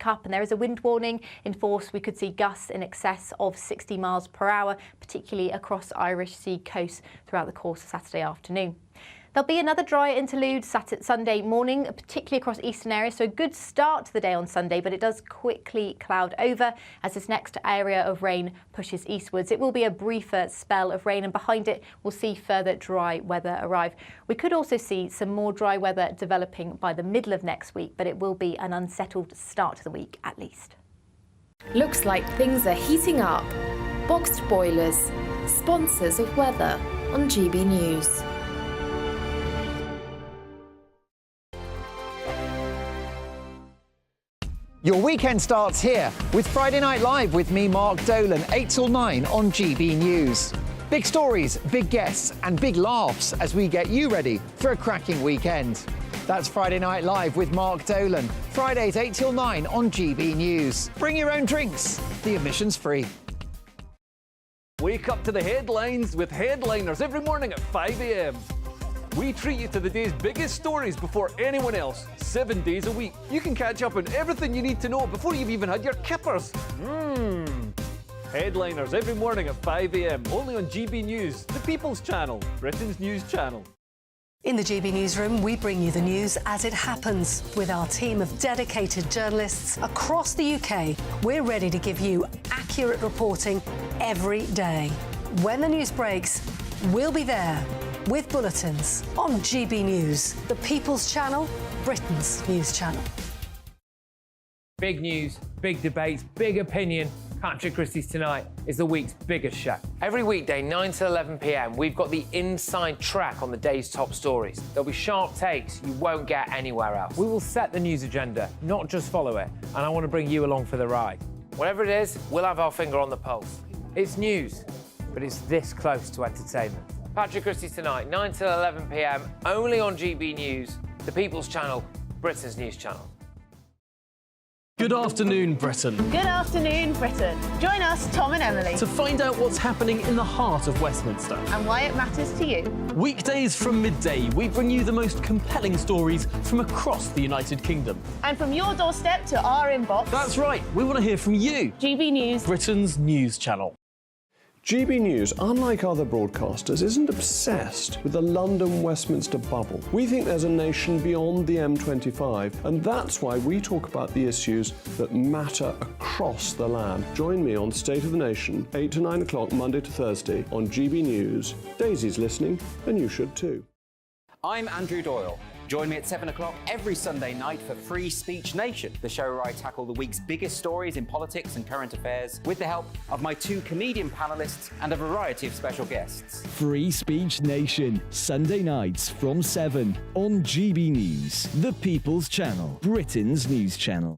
pick up and there is a wind warning in force. We could see gusts in excess of 60 miles per hour, particularly across Irish Sea coast throughout the course of Saturday afternoon. There'll be another dry interlude Sunday morning, particularly across eastern areas, so a good start to the day on Sunday, but it does quickly cloud over as this next area of rain pushes eastwards. It will be a briefer spell of rain, and behind it we'll see further dry weather arrive. We could also see some more dry weather developing by the middle of next week, but it will be an unsettled start to the week at least. Looks like things are heating up. Boxed boilers, sponsors of weather on GB News. Your weekend starts here with Friday Night Live with me, Mark Dolan, 8 till 9 on GB News. Big stories, big guests and big laughs as we get you ready for a cracking weekend. That's Friday Night Live with Mark Dolan, Fridays 8 till 9 on GB News. Bring your own drinks, the admission's free. Wake up to the headlines with Headliners every morning at 5 a.m. We treat you to the day's biggest stories before anyone else, 7 days a week. You can catch up on everything you need to know before you've even had your kippers. Headliners every morning at 5 a.m, only on GB News, the People's Channel, Britain's news channel. In the GB Newsroom, we bring you the news as it happens. With our team of dedicated journalists across the UK, we're ready to give you accurate reporting every day. When the news breaks, we'll be there with bulletins on GB News, the People's Channel, Britain's news channel. Big news, big debates, big opinion. Patrick Christie's Tonight is the week's biggest show. Every weekday, 9 to 11 p.m, we've got the inside track on the day's top stories. There'll be sharp takes you won't get anywhere else. We will set the news agenda, not just follow it, and I want to bring you along for the ride. Whatever it is, we'll have our finger on the pulse. It's news, but it's this close to entertainment. Patrick Christie's Tonight, 9 till 11 p.m, only on GB News, the People's Channel, Britain's news channel. Good afternoon, Britain. Good afternoon, Britain. Join us, Tom and Emily, To find out what's happening in the heart of Westminster. and why it matters to you. Weekdays from midday, we bring you the most compelling stories from across the United Kingdom. And from your doorstep to our inbox, That's right, we want to hear from you, GB News. Britain's news channel. GB News, unlike other broadcasters, isn't obsessed with the London-Westminster bubble. We think there's a nation beyond the M25, and that's why we talk about the issues that matter across the land. Join me on State of the Nation, 8 to 9 o'clock, Monday to Thursday, on GB News. Daisy's listening, and you should too. I'm Andrew Doyle. Join me at 7 o'clock every Sunday night for Free Speech Nation, the show where I tackle the week's biggest stories in politics and current affairs with the help of my two comedian panellists and a variety of special guests. Free Speech Nation, Sunday nights from 7 on GB News, the People's Channel, Britain's news channel.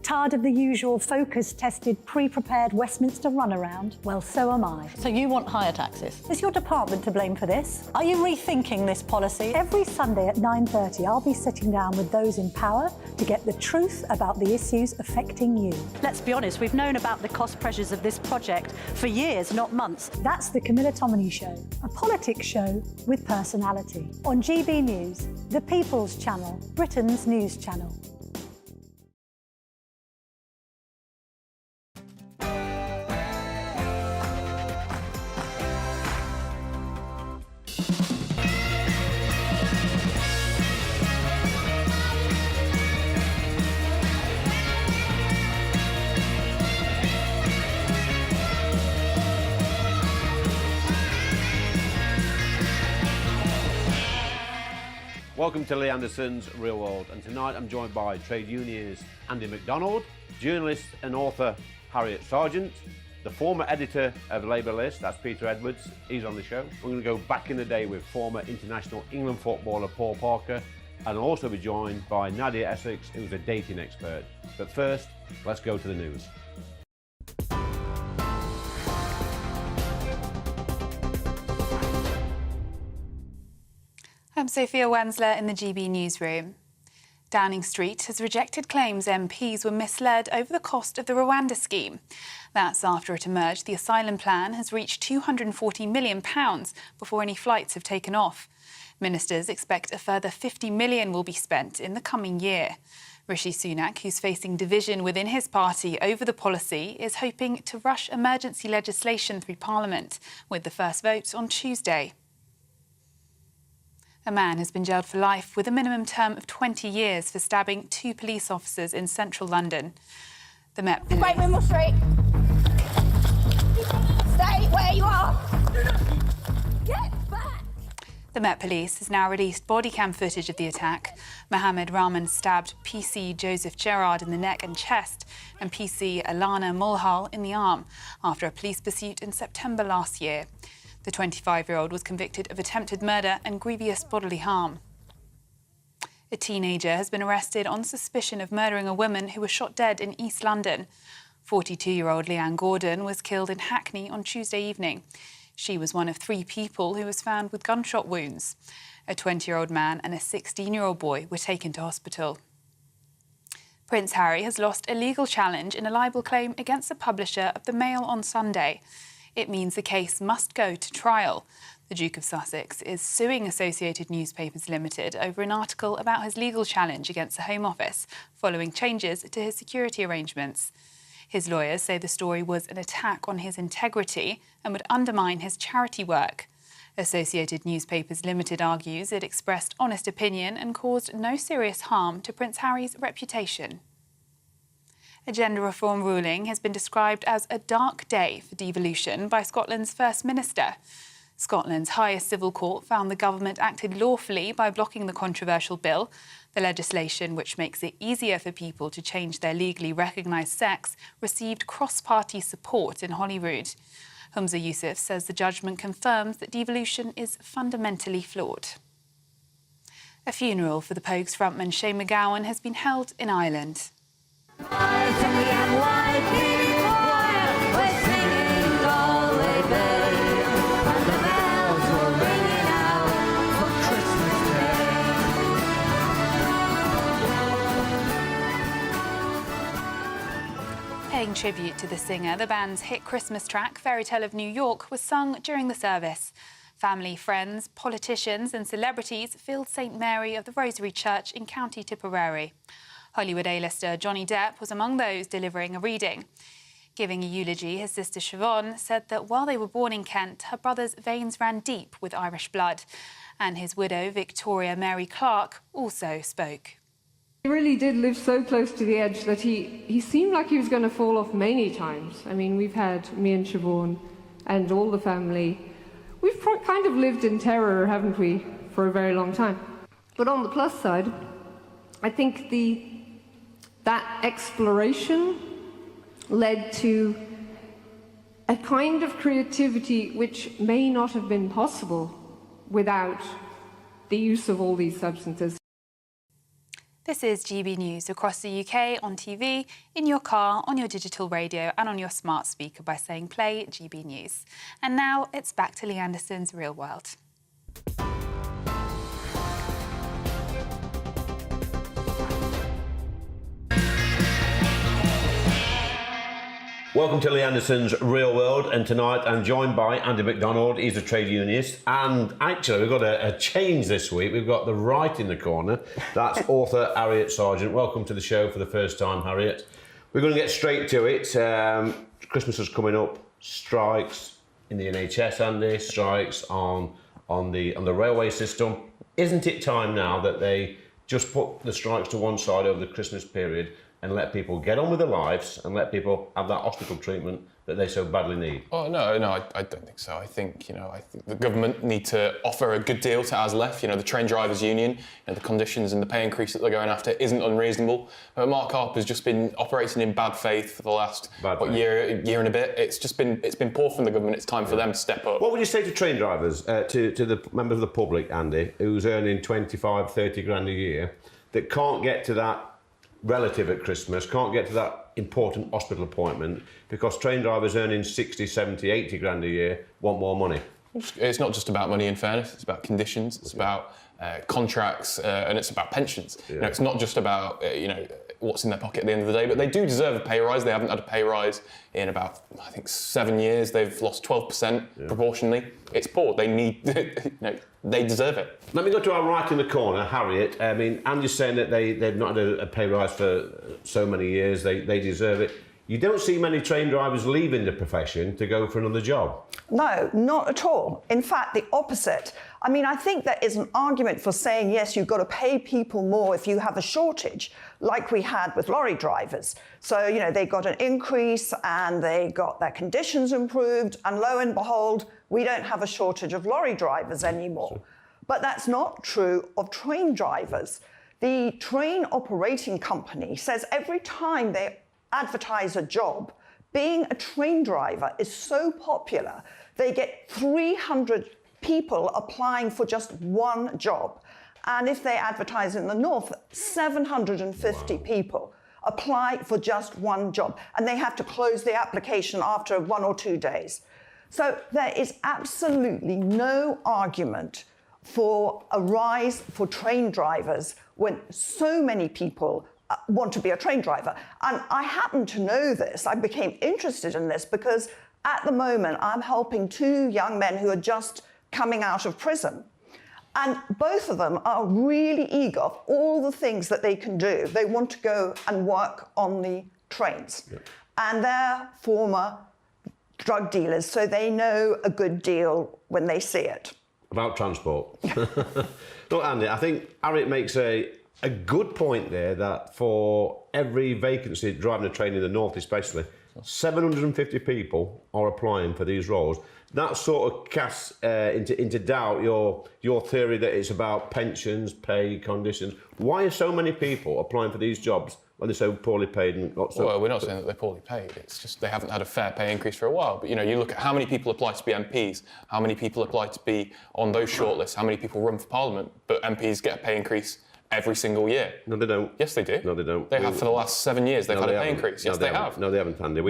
Tired of the usual focus-tested, pre-prepared Westminster runaround? Well, so am I. So you want higher taxes? Is your department to blame for this? Are you rethinking this policy? Every Sunday at 9:30, I'll be sitting down with those in power to get the truth about the issues affecting you. Let's be honest, we've known about the cost pressures of this project for years, not months. That's the Camilla Tominey Show, a politics show with personality. On GB News, the People's Channel, Britain's news channel. Welcome to Lee Anderson's Real World, and tonight I'm joined by trade unionist Andy MacDonald, journalist and author Harriet Sargent, the former editor of Labour List, that's Peter Edwards, he's on the show. We're going to go back in the day with former international England footballer Paul Parker, and I'll also be joined by Nadia Essex, who's a dating expert. But first, let's go to the news. I'm Sophia Wensler in the GB Newsroom. Downing Street has rejected claims MPs were misled over the cost of the Rwanda scheme. That's after it emerged the asylum plan has reached £240 million before any flights have taken off. Ministers expect a further £50 million will be spent in the coming year. Rishi Sunak, who's facing division within his party over the policy, is hoping to rush emergency legislation through Parliament, with the first vote on Tuesday. A man has been jailed for life with a minimum term of 20 years for stabbing 2 police officers in central London. The Met Police... Wait, Wimble Street! Stay where you are! Get back! The Met Police has now released body cam footage of the attack. Mohammed Rahman stabbed PC Joseph Gerard in the neck and chest and PC Alana Mulhall in the arm after a police pursuit in September last year. The 25-year-old was convicted of attempted murder and grievous bodily harm. A teenager has been arrested on suspicion of murdering a woman who was shot dead in East London. 42-year-old Leanne Gordon was killed in Hackney on Tuesday evening. She was one of 3 people who was found with gunshot wounds. A 20-year-old man and a 16-year-old boy were taken to hospital. Prince Harry has lost a legal challenge in a libel claim against the publisher of the Mail on Sunday. It means the case must go to trial. The Duke of Sussex is suing Associated Newspapers Limited over an article about his legal challenge against the Home Office following changes to his security arrangements. His lawyers say the story was an attack on his integrity and would undermine his charity work. Associated Newspapers Limited argues it expressed honest opinion and caused no serious harm to Prince Harry's reputation. A gender reform ruling has been described as a dark day for devolution by Scotland's First Minister. Scotland's highest civil court found the government acted lawfully by blocking the controversial bill. The legislation, which makes it easier for people to change their legally recognised sex, received cross-party support in Holyrood. Humza Yousaf says the judgment confirms that devolution is fundamentally flawed. A funeral for the Pogues frontman Shane MacGowan has been held in Ireland. Paying tribute to the singer, the band's hit Christmas track, Fairy Tale of New York, was sung during the service. Family, friends, politicians and celebrities filled St Mary of the Rosary Church in County Tipperary. Hollywood A-lister Johnny Depp was among those delivering a reading. Giving a eulogy, his sister Siobhan said that while they were born in Kent, her brother's veins ran deep with Irish blood. And his widow, Victoria Mary Clark, also spoke. He really did live so close to the edge that he seemed like he was going to fall off many times. I mean, we've had me and Siobhan and all the family. We've kind of lived in terror, haven't we, for a very long time. But on the plus side, I think that exploration led to a kind of creativity which may not have been possible without the use of all these substances. This is GB News across the UK, on TV, in your car, on your digital radio and on your smart speaker by saying play GB News. And now it's back to Lee Anderson's Real World. Welcome to Lee Anderson's Real World, and tonight I'm joined by Andy McDonald. He's a trade unionist, and actually we've got a change this week. We've got the right in the corner. That's author Harriet Sargent. Welcome to the show for the first time, Harriet. We're going to get straight to it. Christmas is coming up. Strikes in the NHS, Andy. Strikes on the railway system. Isn't it time now that they just put the strikes to one side over the Christmas period and let people get on with their lives and let people have that hospital treatment that they so badly need? Oh, no, I don't think so. I think the government need to offer a good deal to ASLEF. The train drivers' union, the conditions and the pay increase that they're going after isn't unreasonable. Mark Harper's just been operating in bad faith for the last year and a bit. It's been poor from the government. It's time for them to step up. What would you say to train drivers, to the members of the public, Andy, who's earning 25, 30 grand a year, that can't get to that relative at Christmas, can't get to that important hospital appointment because train drivers earning 60, 70, 80 grand a year want more money? It's not just about money, in fairness. It's about conditions, it's about contracts, and it's about pensions. It's not just about what's in their pocket at the end of the day. But they do deserve a pay rise. They haven't had a pay rise in about, I think, 7 years. They've lost 12% proportionally. It's poor. They need, they deserve it. Let me go to our right in the corner, Harriet. I mean, Andy's saying that they've not had a pay rise for so many years. They deserve it. You don't see many train drivers leaving the profession to go for another job. No, not at all. In fact, the opposite. I mean, I think there is an argument for saying, yes, you've got to pay people more if you have a shortage, like we had with lorry drivers. So, they got an increase and they got their conditions improved, and lo and behold, we don't have a shortage of lorry drivers anymore. But that's not true of train drivers. The train operating company says every time they advertise a job, being a train driver is so popular, they get 300 people applying for just one job. And if they advertise in the north, 750 people apply for just one job, and they have to close the application after 1 or 2 days. So there is absolutely no argument for a rise for train drivers when so many people want to be a train driver. And I happen to know this. I became interested in this because at the moment I'm helping 2 young men who are just coming out of prison. And both of them are really eager for all the things that they can do. They want to go and work on the trains. Yep. And they're former drug dealers, so they know a good deal when they see it. About transport. Look, Andy, I think Harriet makes a good point there that for every vacancy driving a train in the north especially, 750 people are applying for these roles. That sort of casts into doubt your theory that it's about pensions, pay, conditions. Why are so many people applying for these jobs when they're so poorly paid? Well, we're not saying that they're poorly paid. It's just they haven't had a fair pay increase for a while. But, you look at how many people apply to be MPs, how many people apply to be on those shortlists, how many people run for Parliament, but MPs get a pay increase every single year. No, they don't. Yes, they do. No, they don't. They have for the last 7 years. They've had a pay increase. Yes, they have. No, they haven't, Andy.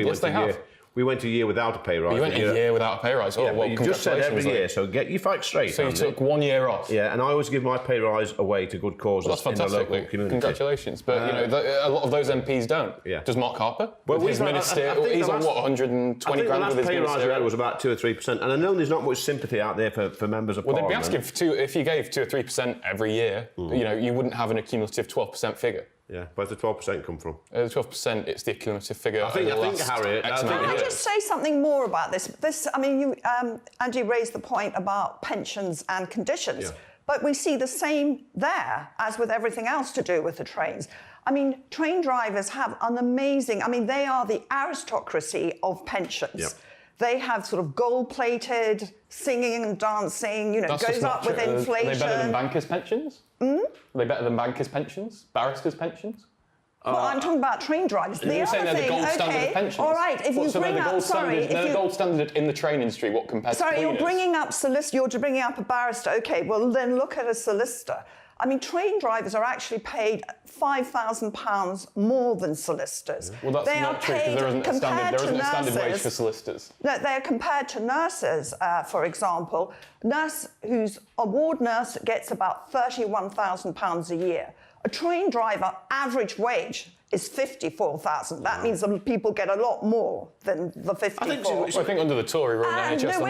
We went a year without a pay rise. You went a year without a pay rise? Oh, yeah, well, you just said every year, so get your facts straight, So Andy. you took 1 year off? Yeah, and I always give my pay rise away to good causes Well, that's fantastic. in the local community. Congratulations. But, a lot of those MPs don't. Yeah. Does Mark Harper? Well, with his minister, he's on, 120 grand with his the last pay rise minister? was about 2 or 3%, and I know there's not much sympathy out there for members of Parliament. Well, they'd be asking for if you gave 2 or 3% every year, you wouldn't have an accumulative 12% figure. Yeah, where's the 12% come from? The 12%, it's the accumulative figure. I think Harriet. Can I just say something more about this? Andy raised the point about pensions and conditions, but we see the same there as with everything else to do with the trains. I mean, train drivers have an amazing. They are the aristocracy of pensions. Yep. They have sort of gold-plated singing and dancing. Goes up with inflation. Are they better than bankers' pensions? Are they better than bankers' pensions? Barristers' pensions? Well, I'm talking about train drivers. You're saying they're the gold standard of pensions? All right, if you bring up... They're the gold standard in the train industry, what compared to cleaners? You're bringing up a barrister. OK, well, then look at a solicitor. Train drivers are actually paid £5,000 more than solicitors. Well, that's not true, because there isn't a standard wage for solicitors. No, they're compared to nurses, for example. A ward nurse gets about £31,000 a year. A train driver average wage is 54,000. That means that people get a lot more than the 54. I think under the Tory rule, NHS, I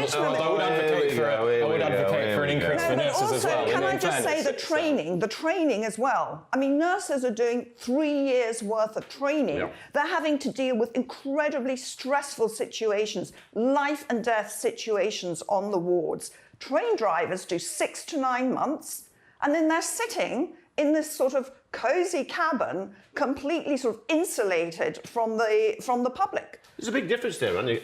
would advocate for an increase for nurses as well. Can I just say the training as well. Nurses are doing 3 years worth of training. Yep. They're having to deal with incredibly stressful situations, life and death situations on the wards. Train drivers do 6 to 9 months, and then they're sitting in this sort of cosy cabin, completely sort of insulated from the public. There's a big difference there, Andy.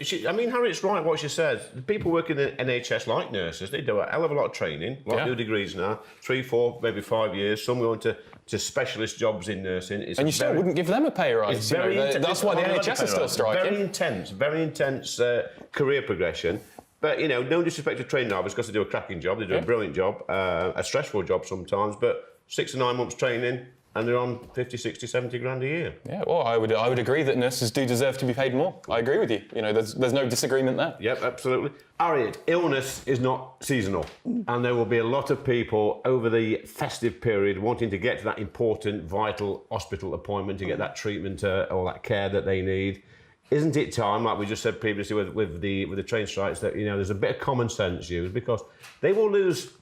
Harriet's right what she says. The people working in the NHS, like nurses, they do a hell of a lot of training, a lot of new degrees now, 3, 4, maybe 5 years. Some go into specialist jobs in nursing. And you still wouldn't give them a pay rise. That's why the NHS is still striking. Very intense career progression. But, no disrespect to train drivers, because they do a cracking job, they do a brilliant job, a stressful job sometimes, but 6 to 9 months training, and they're on 50, 60, 70 grand a year. Yeah, well, I would agree that nurses do deserve to be paid more. I agree with you. You know, there's no disagreement there. Yep, absolutely. Harriet, illness is not seasonal, and there will be a lot of people over the festive period wanting to get to that important, vital hospital appointment to get that treatment or that care that they need. Isn't it time, like we just said previously with the train strikes, that there's a bit of common sense used, because they will lose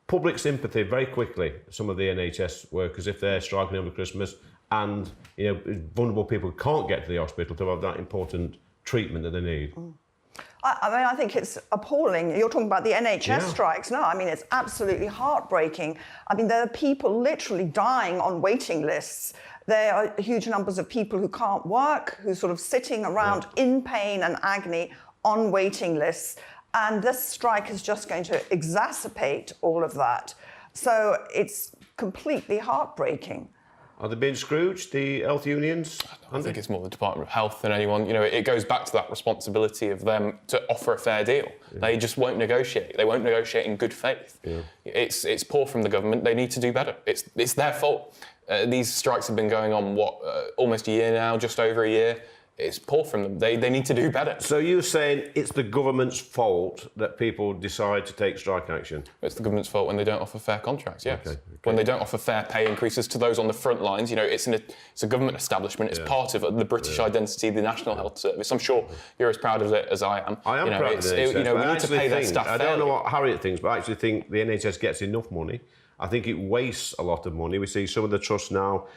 public sympathy very quickly, some of the NHS workers, if they're striking over Christmas and vulnerable people can't get to the hospital to have that important treatment that they need. I mean, I think it's appalling. You're talking about the NHS strikes. No, I mean, it's absolutely heartbreaking. I mean, there are people literally dying on waiting lists. There are huge numbers of people who can't work, who are sort of sitting around in pain and agony on waiting lists. And this strike is just going to exacerbate all of that. So it's completely heartbreaking. Are they being scrooged, the health unions? I think it's more the Department of Health than anyone. It goes back to that responsibility of them to offer a fair deal. Yeah. They just won't negotiate. They won't negotiate in good faith. Yeah. It's poor from the government. They need to do better. It's their fault. These strikes have been going on, almost a year now, just over a year. It's poor from them. They need to do better. So you're saying it's the government's fault that people decide to take strike action? It's the government's fault when they don't offer fair contracts, yes. Okay. When they don't offer fair pay increases to those on the front lines. It's a government establishment. It's part of the British identity, the National Health Service. I'm sure you're as proud of it as I am. I am proud of the NHS. We need to pay their staff fairly. I don't know what Harriet thinks, but I actually think the NHS gets enough money. I think it wastes a lot of money. We see some of the trusts now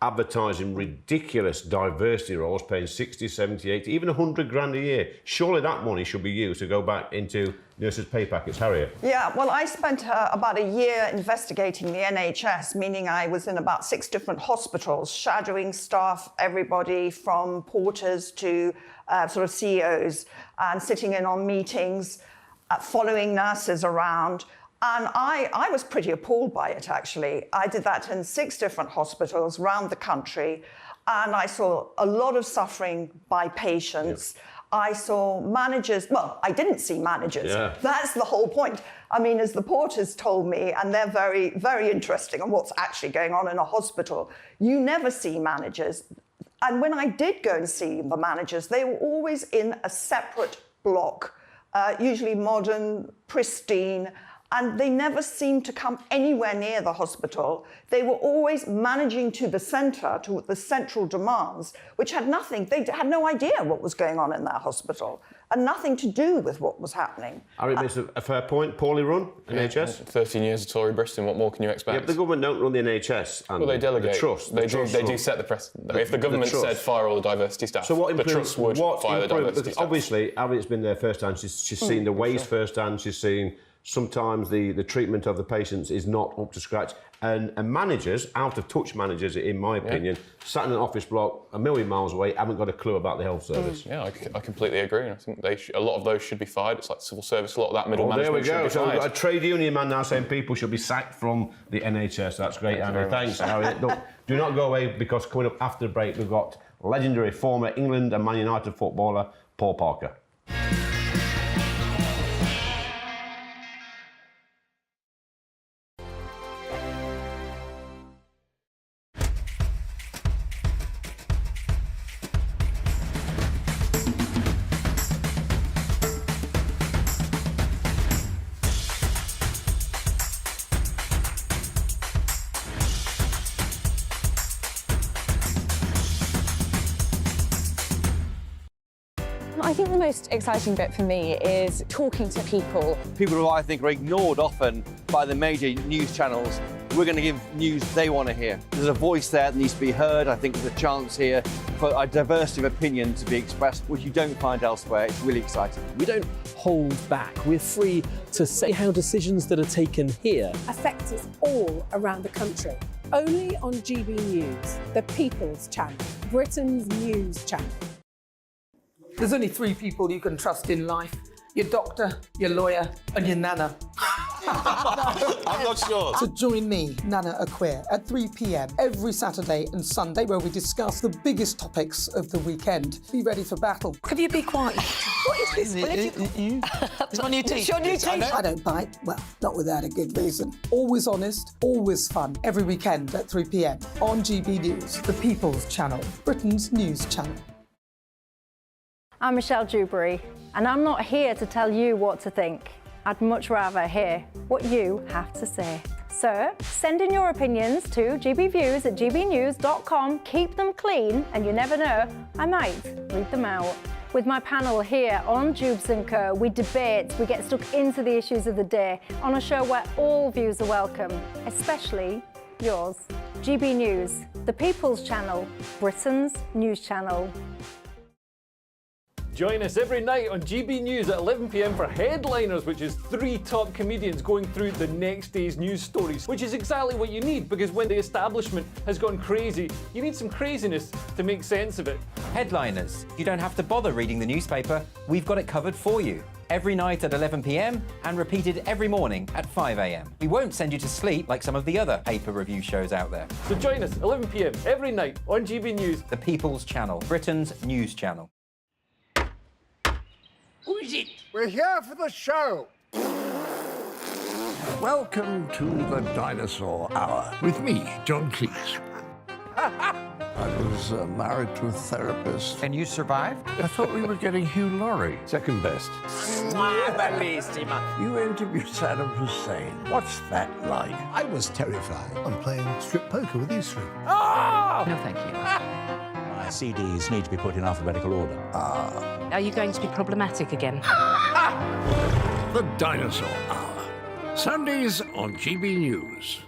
advertising ridiculous diversity roles, paying 60, 70, 80, even 100 grand a year. Surely that money should be used to go back into nurses' pay packets. Harriet? Yeah, well, I spent about a year investigating the NHS, meaning I was in about 6 different hospitals, shadowing staff, everybody from porters to sort of CEOs, and sitting in on meetings, following nurses around. And I was pretty appalled by it, actually. I did that in 6 different hospitals around the country, and I saw a lot of suffering by patients. Yep. I saw managers, well, I didn't see managers. Yeah. That's the whole point. I mean, as the porters told me, and they're very, very interesting on what's actually going on in a hospital, you never see managers. And when I did go and see the managers, they were always in a separate block, usually modern, pristine, and they never seemed to come anywhere near the hospital. They were always managing to the centre, to the central demands, which had nothing, they had no idea what was going on in that hospital, and nothing to do with what was happening. Harry makes a fair point. Poorly run, NHS? 13 years of Tory Britain, what more can you expect? Yeah, but the government don't run the NHS. And well, they delegate. The trust. They do set the precedent. If the government said fire all the diversity staff, so what the trust would fire the diversity staff. Obviously, Harriet's been there firsthand. She's seen the waste firsthand. She's seen sometimes the treatment of the patients is not up to scratch. And managers, out-of-touch managers, in my opinion, sat in an office block a million miles away, haven't got a clue about the health service. Yeah, I completely agree. I think a lot of those should be fired. It's like civil service, a lot of that middle management should be fired. So we've got a trade union man now saying people should be sacked from the NHS. That's great, Andy. Thanks, Harriet. Do not go away, because coming up after the break, we've got legendary former England and Man United footballer, Paul Parker. I think the most exciting bit for me is talking to people. People who I think are ignored often by the major news channels. We're going to give news they want to hear. There's a voice there that needs to be heard. I think there's a chance here for a diversity of opinion to be expressed, which you don't find elsewhere. It's really exciting. We don't hold back. We're free to say how decisions that are taken here affect us all around the country. Only on GB News, the People's Channel, Britain's news channel. There's only 3 people you can trust in life: your doctor, your lawyer, and your nana. I'm not sure. So join me, Nana Aquia, at 3 p.m. every Saturday and Sunday, where we discuss the biggest topics of the weekend. Be ready for battle. Could you be quiet? What is this? It's my new It's your new t-shirt. I don't bite. Well, not without a good reason. Always honest, always fun. Every weekend at 3 p.m. on GB News, the People's Channel, Britain's news channel. I'm Michelle Dewberry, and I'm not here to tell you what to think. I'd much rather hear what you have to say. So, send in your opinions to gbviews@gbnews.com. Keep them clean, and you never know, I might read them out. With my panel here on Jubes & Co, we debate, we get stuck into the issues of the day on a show where all views are welcome, especially yours. GB News, the People's Channel, Britain's news channel. Join us every night on GB News at 11 p.m. for Headliners, which is 3 top comedians going through the next day's news stories, which is exactly what you need, because when the establishment has gone crazy, you need some craziness to make sense of it. Headliners. You don't have to bother reading the newspaper. We've got it covered for you. Every night at 11 p.m. and repeated every morning at 5 a.m. We won't send you to sleep like some of the other paper review shows out there. So join us 11 p.m. every night on GB News. The People's Channel, Britain's news channel. Who is it? We're here for the show. Welcome to the Dinosaur Hour with me, John Cleese. I was married to a therapist. And you survived? I thought we were getting Hugh Laurie, second best. You interviewed Saddam Hussein. What's that like? I was terrified. I'm playing strip poker with you three. Ah! No, thank you. My CDs need to be put in alphabetical order. Are you going to be problematic again? The Dinosaur Hour. Sundays on GB News.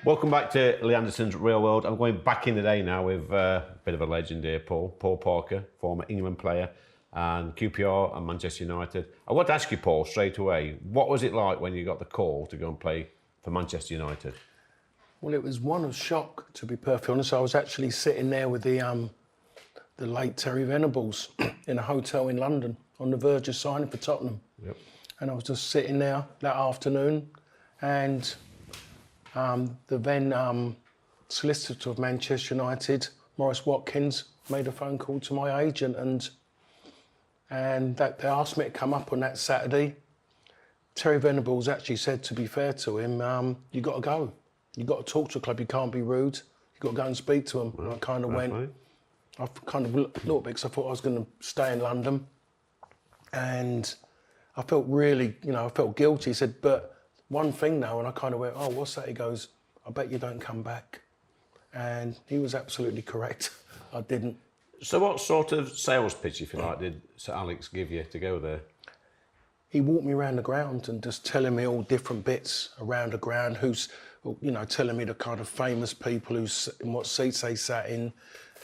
Welcome back to Lee Anderson's Real World. I'm going back in the day now with a bit of a legend here, Paul Parker, former England player, and QPR and Manchester United. I want to ask you, Paul, straight away, what was it like when you got the call to go and play for Manchester United? Well, it was one of shock, to be perfectly honest. I was actually sitting there with the late Terry Venables in a hotel in London on the verge of signing for Tottenham. Yep. And I was just sitting there that afternoon, and the then solicitor of Manchester United, Maurice Watkins, made a phone call to my agent, and that they asked me to come up on that Saturday. Terry Venables actually said, to be fair to him, you got to go. You got to talk to a club. You can't be rude. You got to go and speak to them. And I kind of went. I kind of looked a little bit because I thought I was going to stay in London, and I felt really, I felt guilty. He said, but one thing though, and I kind of went, oh, what's that? He goes, I bet you don't come back. And he was absolutely correct. I didn't. So what sort of sales pitch, if you like, did Sir Alex give you to go there? He walked me around the ground and just telling me all different bits around the ground, telling me the kind of famous people in what seats they sat in,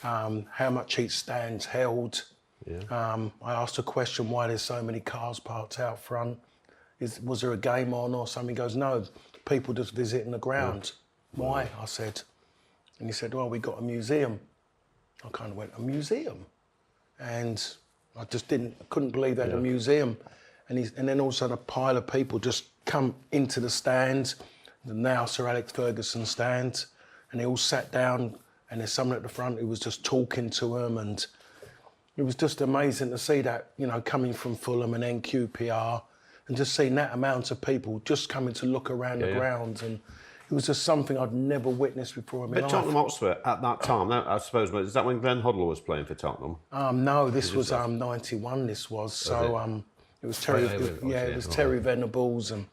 how much each stand held. Yeah. I asked a question, why there's so many cars parked out front. Was there a game on or something? He goes, no, people just visiting the ground. Yeah. Why? I said. And he said, well, we got a museum. I kind of went, a museum? And I just couldn't believe they had a museum. And then all of a sudden a pile of people just come into the stand, the now Sir Alex Ferguson stand, and they all sat down, and there's someone at the front who was just talking to them, and it was just amazing to see that, coming from Fulham and then QPR, and just seeing that amount of people just coming to look around the grounds, and it was just something I'd never witnessed before in my life. But Tottenham Hotspur at that time, I suppose, is that when Glenn Hoddle was playing for Tottenham? No, this was 91. This was so. It was Terry. It was Terry Venables and.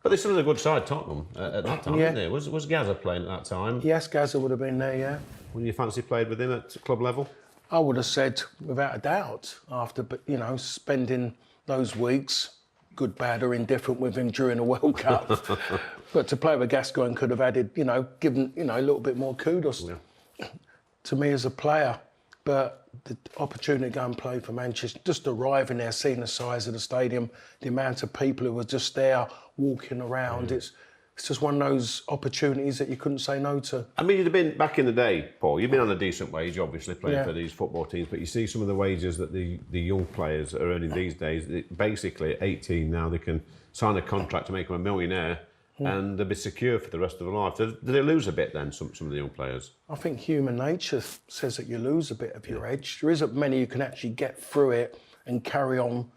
But they still had a good side, Tottenham, at that time, didn't they? Was Gazza playing at that time? Yes, Gazza would have been there. Yeah. Would you fancy played with him at club level? I would have said without a doubt. After, spending those weeks, good, bad, or indifferent, with him during the World Cup. But to play with Gascoigne could have added, given a little bit more kudos to me as a player. But the opportunity to go and play for Manchester, just arriving there, seeing the size of the stadium, the amount of people who were just there walking around, it's it's just one of those opportunities that you couldn't say no to. I mean, you'd have been, back in the day, Paul, you've been on a decent wage, obviously, playing Yeah. for these football teams, but you see some of the wages that the young players are earning these days. Basically, at 18 now, they can sign a contract to make them a millionaire and they'll be secure for the rest of their life. Do they lose a bit then, some of the young players? I think human nature says that you lose a bit of your edge. There isn't many who can actually get through it and carry on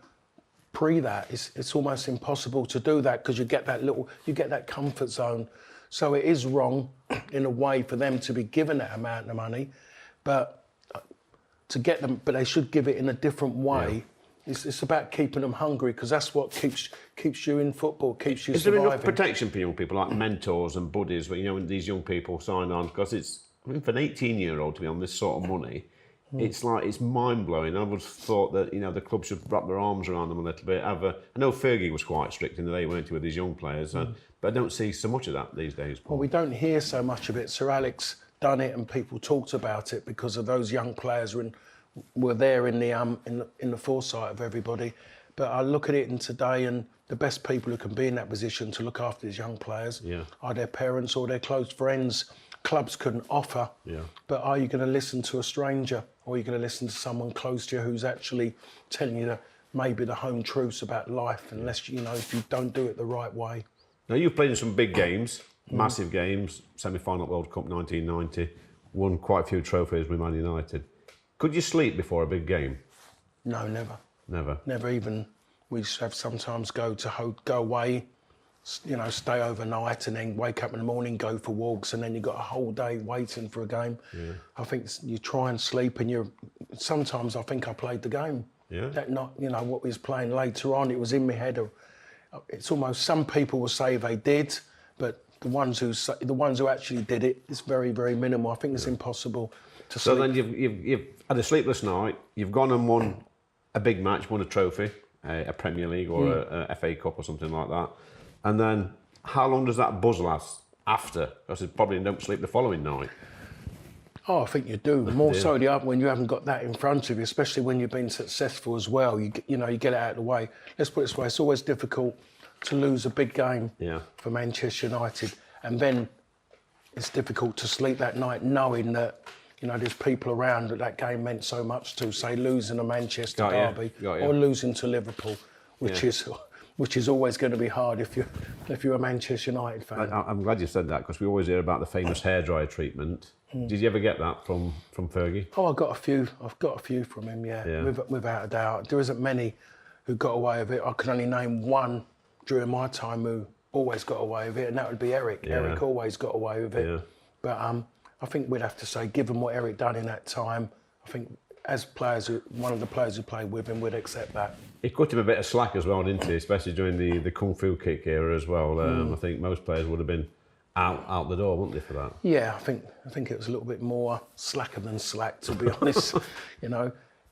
pre that. It's almost impossible to do that because you get that comfort zone. So it is wrong in a way for them to be given that amount of money, but they should give it in a different way. Yeah. It's about keeping them hungry because that's what keeps you in football, keeps you surviving. Is there enough protection for young people, like mentors and buddies, when these young people sign on? Because for an 18-year-old to be on this sort of money, it's mind-blowing. I would have thought that the club should wrap their arms around them a little bit. I know Fergie was quite strict in the day, weren't he, with his young players, but I don't see so much of that these days, Paul. Well, we don't hear so much of it. Sir Alex done it and people talked about it because of those young players were there in the foresight of everybody. But I look at it in today, and the best people who can be in that position to look after these young players are their parents or their close friends. Clubs couldn't offer. Yeah. But are you going to listen to a stranger, or are you going to listen to someone close to you who's actually telling you maybe the home truths about life, unless if you don't do it the right way? Now you've played in some big games, massive games, semi-final World Cup 1990, won quite a few trophies with Man United. Could you sleep before a big game? No, never. Never? Never even. We used to have sometimes go away, stay overnight and then wake up in the morning, go for walks, and then you've got a whole day waiting for a game. Yeah. I think you try and sleep and sometimes I think I played the game. Yeah. That night, what we was playing later on, it was in my head. It's almost, some people will say they did, but the ones who actually did it, it's very, very minimal. I think it's impossible to sleep. So then you've had a sleepless night, you've gone and won a big match, won a trophy, a Premier League or a FA Cup or something like that. And then how long does that buzz last after? Because you probably don't sleep the following night. Oh, I think you do. More so when you haven't got that in front of you, especially when you've been successful as well. You get it out of the way. Let's put it this way, it's always difficult to lose a big game for Manchester United. And then it's difficult to sleep that night knowing that, there's people around that game meant so much to, say, losing a Manchester derby or losing to Liverpool, which is always going to be hard if you're a Manchester United fan. I'm glad you said that, because we always hear about the famous hairdryer treatment. Did you ever get that from Fergie? Oh, I've got a few from him, without a doubt. There isn't many who got away with it. I can only name one during my time who always got away with it, and that would be Eric. Yeah. Eric always got away with it. Yeah. But I think we'd have to say, given what Eric done in that time, I think as one of the players who played with him would accept that. He cut him a bit of slack as well, didn't he? Especially during the Kung Fu kick era as well. I think most players would have been out the door, wouldn't they, for that? Yeah, I think it was a little bit more slacker than slack, to be honest.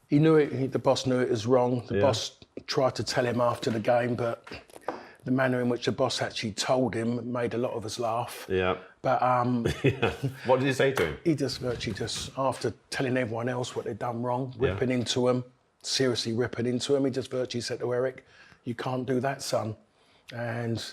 He knew it. The boss knew it was wrong. The boss tried to tell him after the game, but the manner in which the boss actually told him made a lot of us laugh. Yeah. But what did he say to him? He virtually after telling everyone else what they'd done wrong, ripping into him, seriously ripping into him, he just virtually said to Eric, "You can't do that, son." And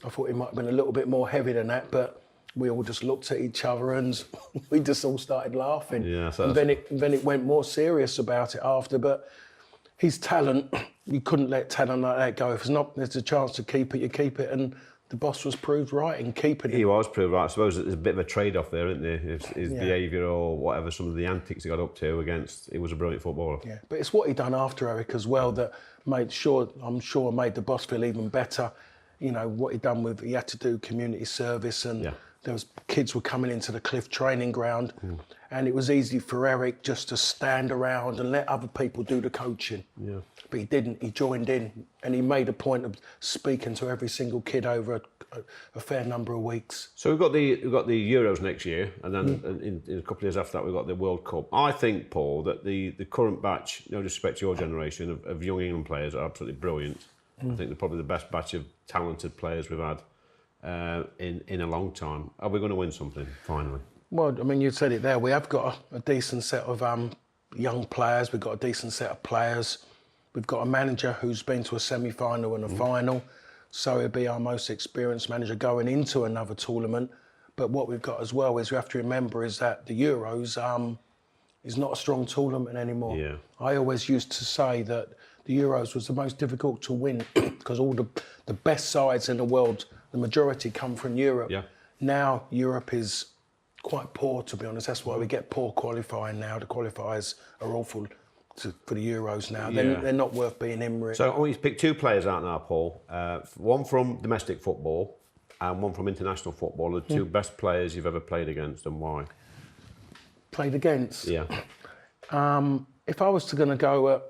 I thought he might have been a little bit more heavy than that, but we all just looked at each other and we just all started laughing. Yeah, and then it went more serious about it after. But his talent, you couldn't let talent like that go. If there's a chance to keep it, you keep it. And the boss was proved right in keeping it. He was proved right. I suppose there's a bit of a trade-off there, isn't there? His behaviour or whatever, some of the antics he got up to he was a brilliant footballer. Yeah, but it's what he done after Eric as well that made the boss feel even better. What he had to do community service, and there was kids were coming into the Cliff training ground, and it was easy for Eric just to stand around and let other people do the coaching. Yeah. But he didn't. He joined in, and he made a point of speaking to every single kid over a fair number of weeks. So we've got the Euros next year, and then in a couple of years after that we've got the World Cup. I think, Paul, that the current batch, no disrespect to your generation, of young England players are absolutely brilliant. I think they're probably the best batch of talented players we've had in a long time. Are we going to win something finally? Well, I mean, you said it there. We have got a decent set of young players. We've got a decent set of players. We've got a manager who's been to a semi-final and a final. so he'll be our most experienced manager going into another tournament. But what we've got as well is we have to remember is that the Euros is not a strong tournament anymore. Yeah. I always used to say that the Euros was the most difficult to win because all the best sides in the world, the majority come from Europe. Yeah. Now Europe is quite poor, to be honest. That's why we get poor qualifying now. The qualifiers are awful for the Euros now. Yeah. They're not worth being in. Really. So I want you to pick two players out now, Paul. One from domestic football and one from international football. The two best players you've ever played against, and why? Played against? Yeah. If I was going to go at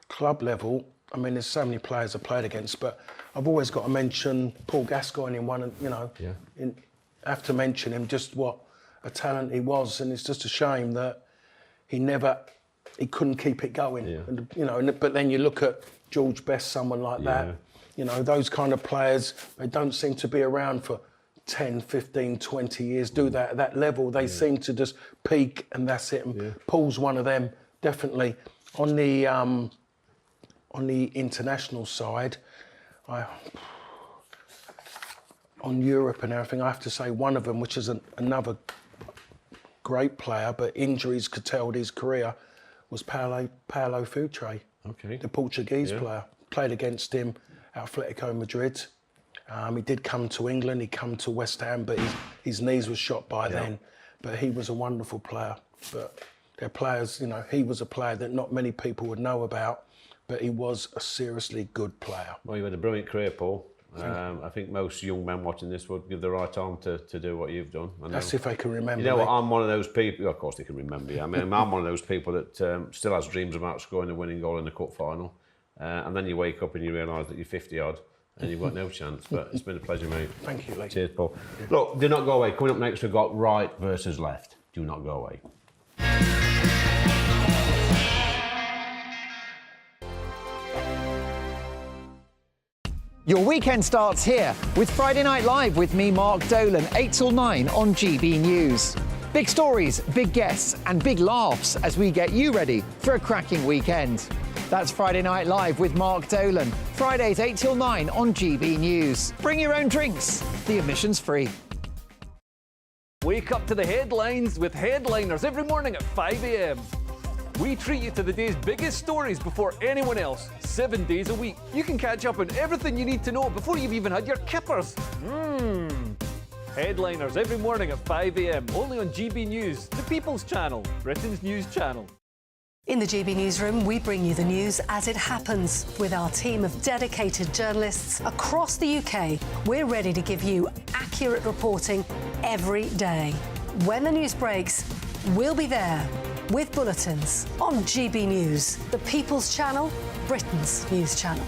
club level, I mean, there's so many players I've played against, but I've always got to mention Paul Gascoigne in one, you know. Yeah. I have to mention him, just what a talent he was, and it's just a shame that he couldn't keep it going. Yeah. And, you know, but then you look at George Best, someone like that, you know, those kind of players, they don't seem to be around for 10, 15, 20 years, do that at that level. They seem to just peak and that's it. And Paul's one of them, definitely. On the international side, on Europe and everything, I have to say one of them, which is another great player, but injuries curtailed his career, was Paulo Futre, the Portuguese player. Played against him at Atletico Madrid. He did come to England, he come to West Ham, but his knees were shot by then. But he was a wonderful player. But they're players, you know, he was a player that not many people would know about, but he was a seriously good player. Well, you had a brilliant career, Paul. I think most young men watching this would give the right arm to do what you've done. That's if they can remember. You know me. what, I'm one of those people, of course they can remember you. I mean, I'm one of those people that still has dreams about scoring a winning goal in the cup final. And then you wake up and you realise that you're 50 odd and you've got no chance. But it's been a pleasure, mate. Thank you, Lee. Cheers, Paul. Look, do not go away. Coming up next, we've got right versus left. Do not go away. Your weekend starts here with Friday Night Live with me, Mark Dolan, 8 till 9 on GB News. Big stories, big guests and big laughs as we get you ready for a cracking weekend. That's Friday Night Live with Mark Dolan. Fridays 8 till 9 on GB News. Bring your own drinks. The admission's free. Wake up to the headlines with Headliners every morning at 5 a.m. We treat you to the day's biggest stories before anyone else, 7 days a week. You can catch up on everything you need to know before you've even had your kippers. Headliners every morning at 5 a.m. only on GB News, the People's Channel, Britain's news channel. In the GB Newsroom, we bring you the news as it happens. With our team of dedicated journalists across the UK, we're ready to give you accurate reporting every day. When the news breaks, we'll be there with bulletins on GB News, the People's Channel, Britain's news channel.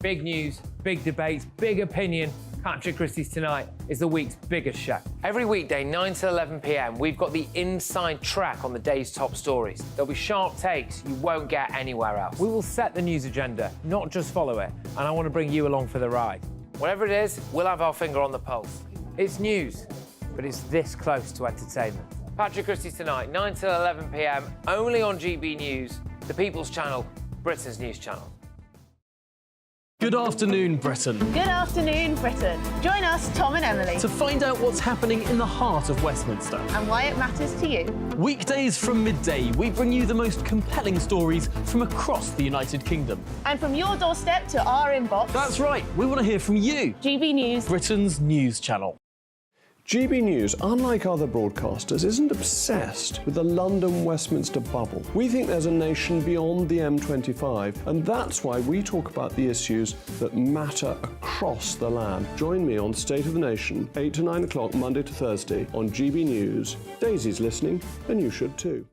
Big news, big debates, big opinion. Patrick Christie's Tonight is the week's biggest show. Every weekday, 9 to 11 p.m, we've got the inside track on the day's top stories. There'll be sharp takes you won't get anywhere else. We will set the news agenda, not just follow it, and I want to bring you along for the ride. Whatever it is, we'll have our finger on the pulse. It's news, but it's this close to entertainment. Patrick Christie's Tonight, 9 to 11 p.m, only on GB News, the People's Channel, Britain's news channel. Good afternoon, Britain. Good afternoon, Britain. Join us, Tom and Emily, To find out what's happening in the heart of Westminster. and why it matters to you. Weekdays from midday, we bring you the most compelling stories from across the United Kingdom. And from your doorstep to our inbox. That's right, we want to hear from you. GB News, Britain's news channel. GB News, unlike other broadcasters, isn't obsessed with the London-Westminster bubble. We think there's a nation beyond the M25, and that's why we talk about the issues that matter across the land. Join me on State of the Nation, 8 to 9 o'clock, Monday to Thursday, on GB News. Daisy's listening, and you should too.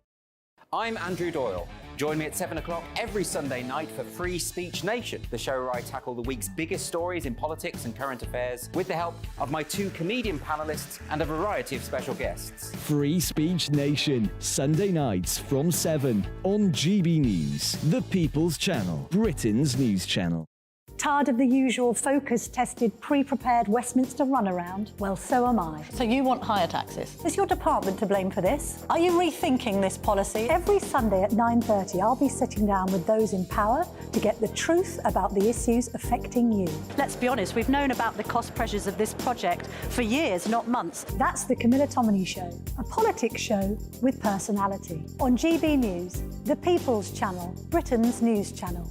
I'm Andrew Doyle. Join me at 7 o'clock every Sunday night for Free Speech Nation, the show where I tackle the week's biggest stories in politics and current affairs with the help of my two comedian panellists and a variety of special guests. Free Speech Nation, Sunday nights from 7 on GB News, the People's Channel, Britain's news channel. Tired of the usual focus-tested, pre-prepared Westminster runaround? Well, so am I. So you want higher taxes? Is your department to blame for this? Are you rethinking this policy? Every Sunday at 9:30, I'll be sitting down with those in power to get the truth about the issues affecting you. Let's be honest, we've known about the cost pressures of this project for years, not months. That's the Camilla Tominey Show, a politics show with personality. On GB News, the People's Channel, Britain's news channel.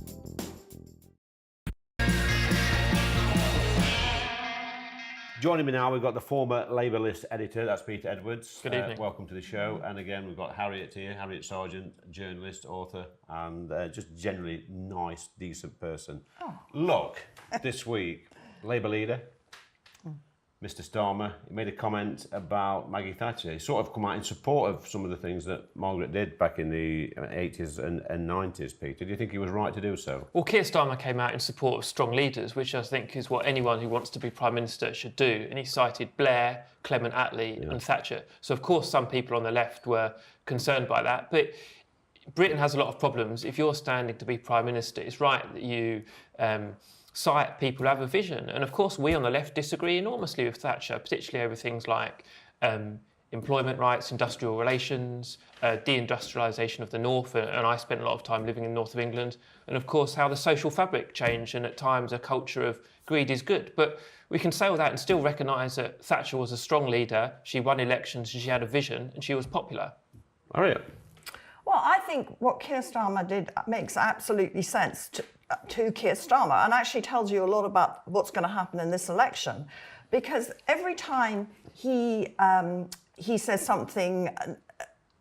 Joining me now, we've got the former Labour List editor, that's Peter Edwards. Good evening. Welcome to the show. And again, we've got Harriet here, Harriet Sargent, journalist, author, and just generally nice, decent person. Oh. Look, this week, Labour leader, Mr Starmer, he made a comment about Maggie Thatcher. He sort of come out in support of some of the things that Margaret did back in the 80s and 90s, Peter. Do you think he was right to do so? Well, Keir Starmer came out in support of strong leaders, which I think is what anyone who wants to be Prime Minister should do. And he cited Blair, Clement Attlee and Thatcher. So, of course, some people on the left were concerned by that. But Britain has a lot of problems. If you're standing to be Prime Minister, it's right that you cite people who have a vision. And of course, we on the left disagree enormously with Thatcher, particularly over things like employment rights, industrial relations, deindustrialisation of the north. And I spent a lot of time living in the north of England. And of course, how the social fabric changed and at times a culture of greed is good. But we can say all that and still recognise that Thatcher was a strong leader. She won elections and she had a vision and she was popular. Harriet? Well, I think what Keir Starmer did makes absolutely sense to Keir Starmer and actually tells you a lot about what's going to happen in this election, because every time he says something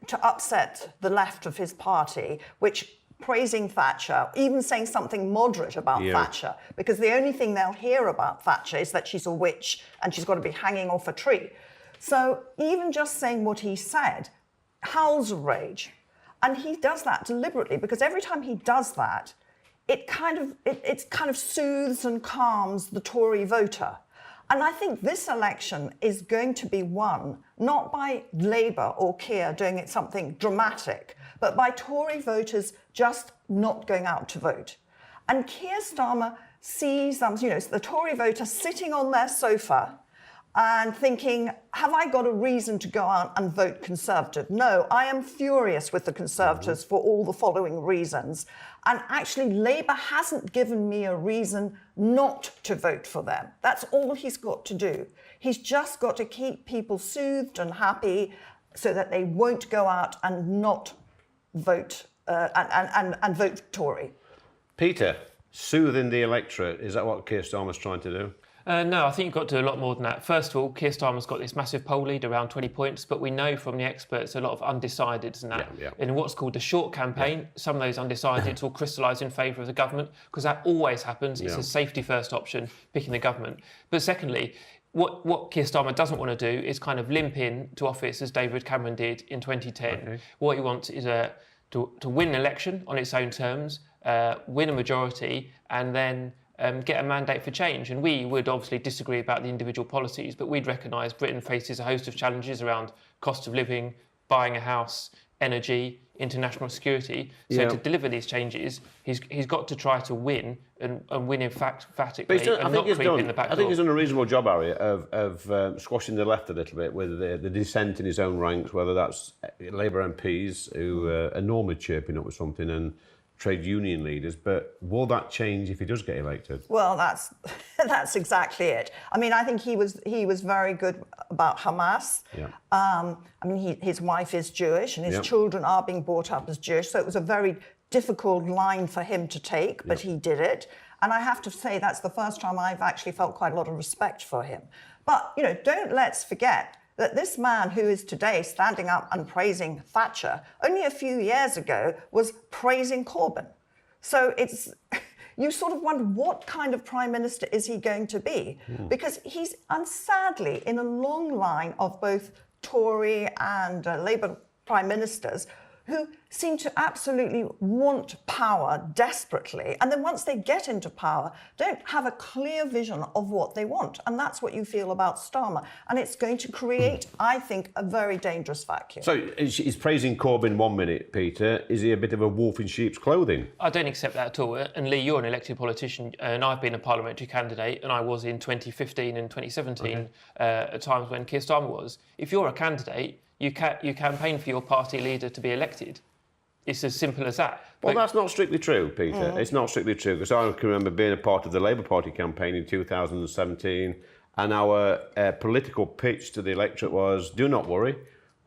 to upset the left of his party, which praising Thatcher, even saying something moderate about Thatcher, because the only thing they'll hear about Thatcher is that she's a witch and she's got to be hanging off a tree. So even just saying what he said howls rage. And he does that deliberately, because every time he does that, it kind of soothes and calms the Tory voter. And I think this election is going to be won not by Labour or Keir doing something dramatic, but by Tory voters just not going out to vote. And Keir Starmer sees the Tory voter sitting on their sofa and thinking, have I got a reason to go out and vote Conservative? No, I am furious with the Conservatives for all the following reasons. And actually, Labour hasn't given me a reason not to vote for them. That's all he's got to do. He's just got to keep people soothed and happy so that they won't go out and not vote and vote Tory. Peter, soothing the electorate, is that what Keir Starmer's trying to do? No, I think you've got to do a lot more than that. First of all, Keir Starmer's got this massive poll lead, around 20 points, but we know from the experts a lot of undecideds and that. In what's called the short campaign, some of those undecideds will crystallise in favour of the government, because that always happens. It's a safety first option, picking the government. But secondly, what Keir Starmer doesn't want to do is kind of limp in to office as David Cameron did in 2010. Okay. What he wants is to win an election on its own terms, win a majority, and then get a mandate for change. And we would obviously disagree about the individual policies, but we'd recognise Britain faces a host of challenges around cost of living, buying a house, energy, international security. So to deliver these changes, he's got to try to win and win emphatically and not creep in the back door. I think he's done a reasonable job, Harry, of squashing the left a little bit with the dissent in his own ranks, whether that's Labour MPs who are normally chirping up with something and trade union leaders. But will that change if he does get elected? Well, that's exactly it. I mean, I think he was very good about Hamas. Yeah. I mean, his wife is Jewish and his children are being brought up as Jewish, so it was a very difficult line for him to take, but he did it. And I have to say that's the first time I've actually felt quite a lot of respect for him. But, let's forget that this man who is today standing up and praising Thatcher, only a few years ago was praising Corbyn. So you sort of wonder what kind of Prime Minister is he going to be? Because he's, sadly, in a long line of both Tory and Labour Prime Ministers who seem to absolutely want power desperately, and then once they get into power, don't have a clear vision of what they want. And that's what you feel about Starmer. And it's going to create, I think, a very dangerous vacuum. So he's praising Corbyn 1 minute, Peter. Is he a bit of a wolf in sheep's clothing? I don't accept that at all. And Lee, you're an elected politician, and I've been a parliamentary candidate, and I was in 2015 and 2017 at times when Keir Starmer was. If you're a candidate, you campaign for your party leader to be elected. It's as simple as that. Well, that's not strictly true, Peter. It's not strictly true, because I can remember being a part of the Labour Party campaign in 2017, and our political pitch to the electorate was, do not worry,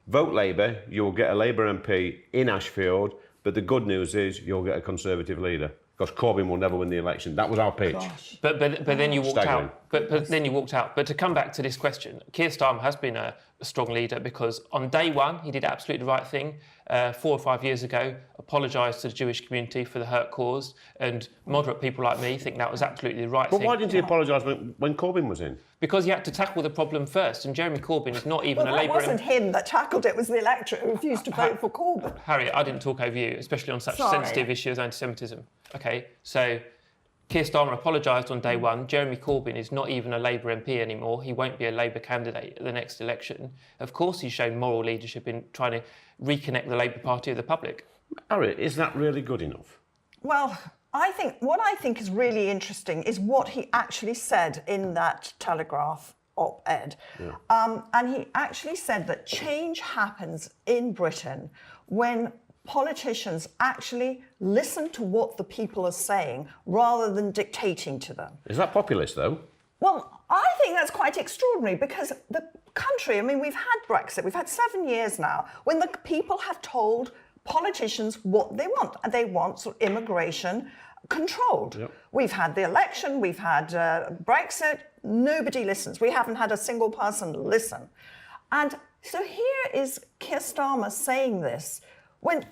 vote Labour, you'll get a Labour MP in Ashfield, but the good news is you'll get a Conservative leader, because Corbyn will never win the election. That was our pitch. Gosh. But then you walked Staggering. out. But then you walked out. But to come back to this question, Keir Starmer has been a strong leader because on day one he did absolutely the right thing. 4 or 5 years ago, apologised to the Jewish community for the hurt caused, and moderate people like me think that was absolutely the right thing. But why didn't he apologise when Corbyn was in? Because he had to tackle the problem first, and Jeremy Corbyn is not even a Labour... Well, that wasn't him that tackled it, it was the electorate who refused to vote for Corbyn. Harriet, I didn't talk over you, especially on such sensitive issue as anti-Semitism. OK, so Keir Starmer apologised on day one. Jeremy Corbyn is not even a Labour MP anymore. He won't be a Labour candidate at the next election. Of course he's shown moral leadership in trying to reconnect the Labour Party with the public. Harriet, is that really good enough? Well, what I think is really interesting is what he actually said in that Telegraph op-ed. Yeah. And he actually said that change happens in Britain when politicians actually listen to what the people are saying rather than dictating to them. Is that populist, though? Well, I think that's quite extraordinary because the country, I mean, we've had Brexit, we've had 7 years now when the people have told politicians what they want, and they want sort of immigration controlled. Yep. We've had the election, we've had Brexit, nobody listens. We haven't had a single person listen. And so here is Keir Starmer saying this when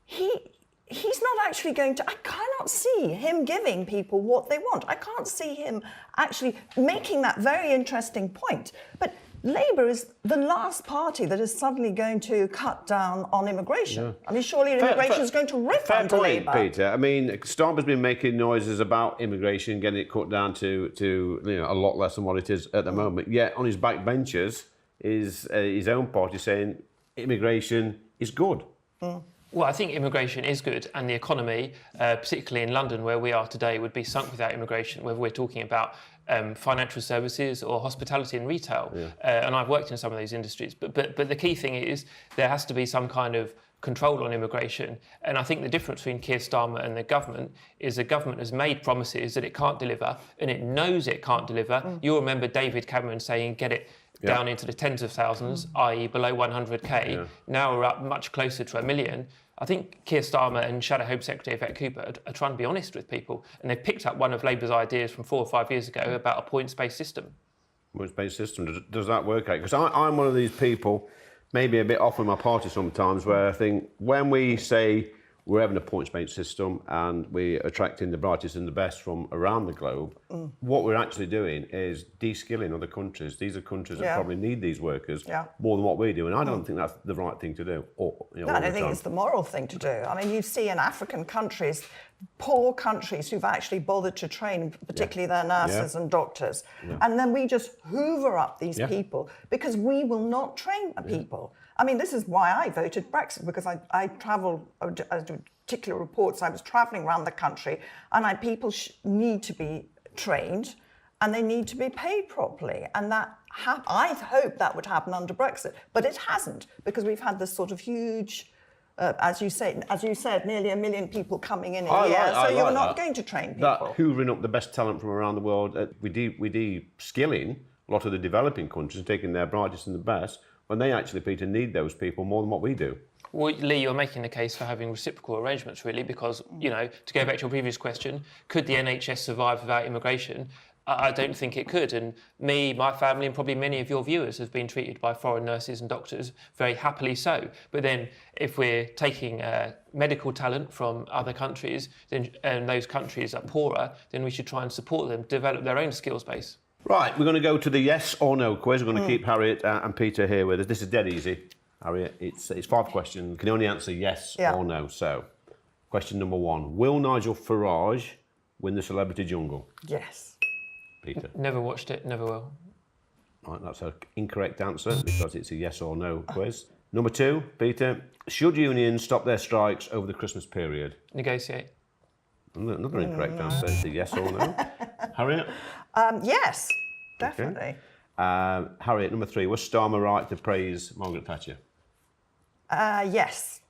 he's not actually going to... I cannot see him giving people what they want. I can't see him actually making that very interesting point. But Labour is the last party that is suddenly going to cut down on immigration. Yeah. I mean, surely immigration is going to rip onto Labour. Peter. I mean, Starmer's been making noises about immigration, getting it cut down to a lot less than what it is at the moment. Yet on his backbenchers is his own party saying immigration is good. Well, I think immigration is good, and the economy, particularly in London, where we are today, would be sunk without immigration, whether we're talking about financial services or hospitality and retail. Yeah. And I've worked in some of those industries. But the key thing is there has to be some kind of control on immigration. And I think the difference between Keir Starmer and the government is the government has made promises that it can't deliver, and it knows it can't deliver. You'll remember David Cameron saying, get it down into the tens of thousands, i.e. below 100k. Yeah. Now we're up much closer to 1 million. I think Keir Starmer and Shadow Home Secretary Yvette Cooper are trying to be honest with people, and they've picked up one of Labour's ideas from 4 or 5 years ago about a points-based system. Points-based system, does that work out? Because I'm one of these people, maybe a bit off with my party sometimes, where I think when we say we're having a points-based system and we're attracting the brightest and the best from around the globe, what we're actually doing is de-skilling other countries. These are countries that probably need these workers more than what we do, and I don't think that's the right thing to do. I don't think it's the moral thing to do. I mean, you see in African countries, poor countries who've actually bothered to train, particularly their nurses and doctors, and then we just hoover up these people because we will not train the people. I mean, this is why I voted Brexit, because I travel, I do particular reports, I was travelling around the country, and people need to be trained and they need to be paid properly. And that I hope that would happen under Brexit, but it hasn't, because we've had this sort of huge, as you said, nearly 1 million people coming in a year, so you're not going to train people. That hoovering up the best talent from around the world, we de-skilling a lot of the developing countries and taking their brightest and the best, when they actually, Peter, need those people more than what we do. Well, Lee, you're making the case for having reciprocal arrangements, really, because, to go back to your previous question, could the NHS survive without immigration? I don't think it could. And me, my family, and probably many of your viewers have been treated by foreign nurses and doctors very happily so. But then if we're taking medical talent from other countries, and those countries are poorer, then we should try and support them, develop their own skills base. Right, we're going to go to the yes or no quiz. We're going to keep Harriet and Peter here with us. This is dead easy. Harriet, it's 5 questions. You can only answer yes Yeah. or no. So, question number 1. Will Nigel Farage win the Celebrity Jungle? Yes. Peter? Never watched it, never will. Right, that's an incorrect answer because it's a yes or no quiz. Number 2, Peter. Should unions stop their strikes over the Christmas period? Negotiate. Another incorrect answer. It's a yes or no. Harriet? Yes, definitely. Okay. Harriet, number 3. Was Starmer right to praise Margaret Thatcher? Yes.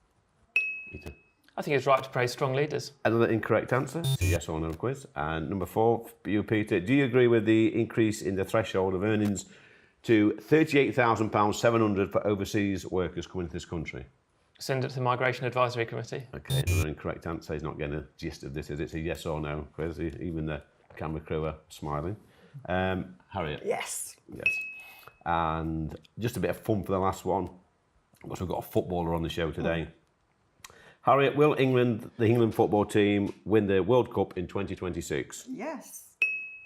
Peter? I think it's right to praise strong leaders. Another incorrect answer. It's a yes or no quiz. And number 4, for you, Peter. Do you agree with the increase in the threshold of earnings to £38,700 for overseas workers coming to this country? Send it to the Migration Advisory Committee. Okay, another incorrect answer. He's not getting a gist of this, is it? It's a yes or no quiz. Even the camera crew are smiling. Harriet? Yes. Yes. And just a bit of fun for the last one, because we've got a footballer on the show today. Harriet, will the England football team win the World Cup in 2026? Yes.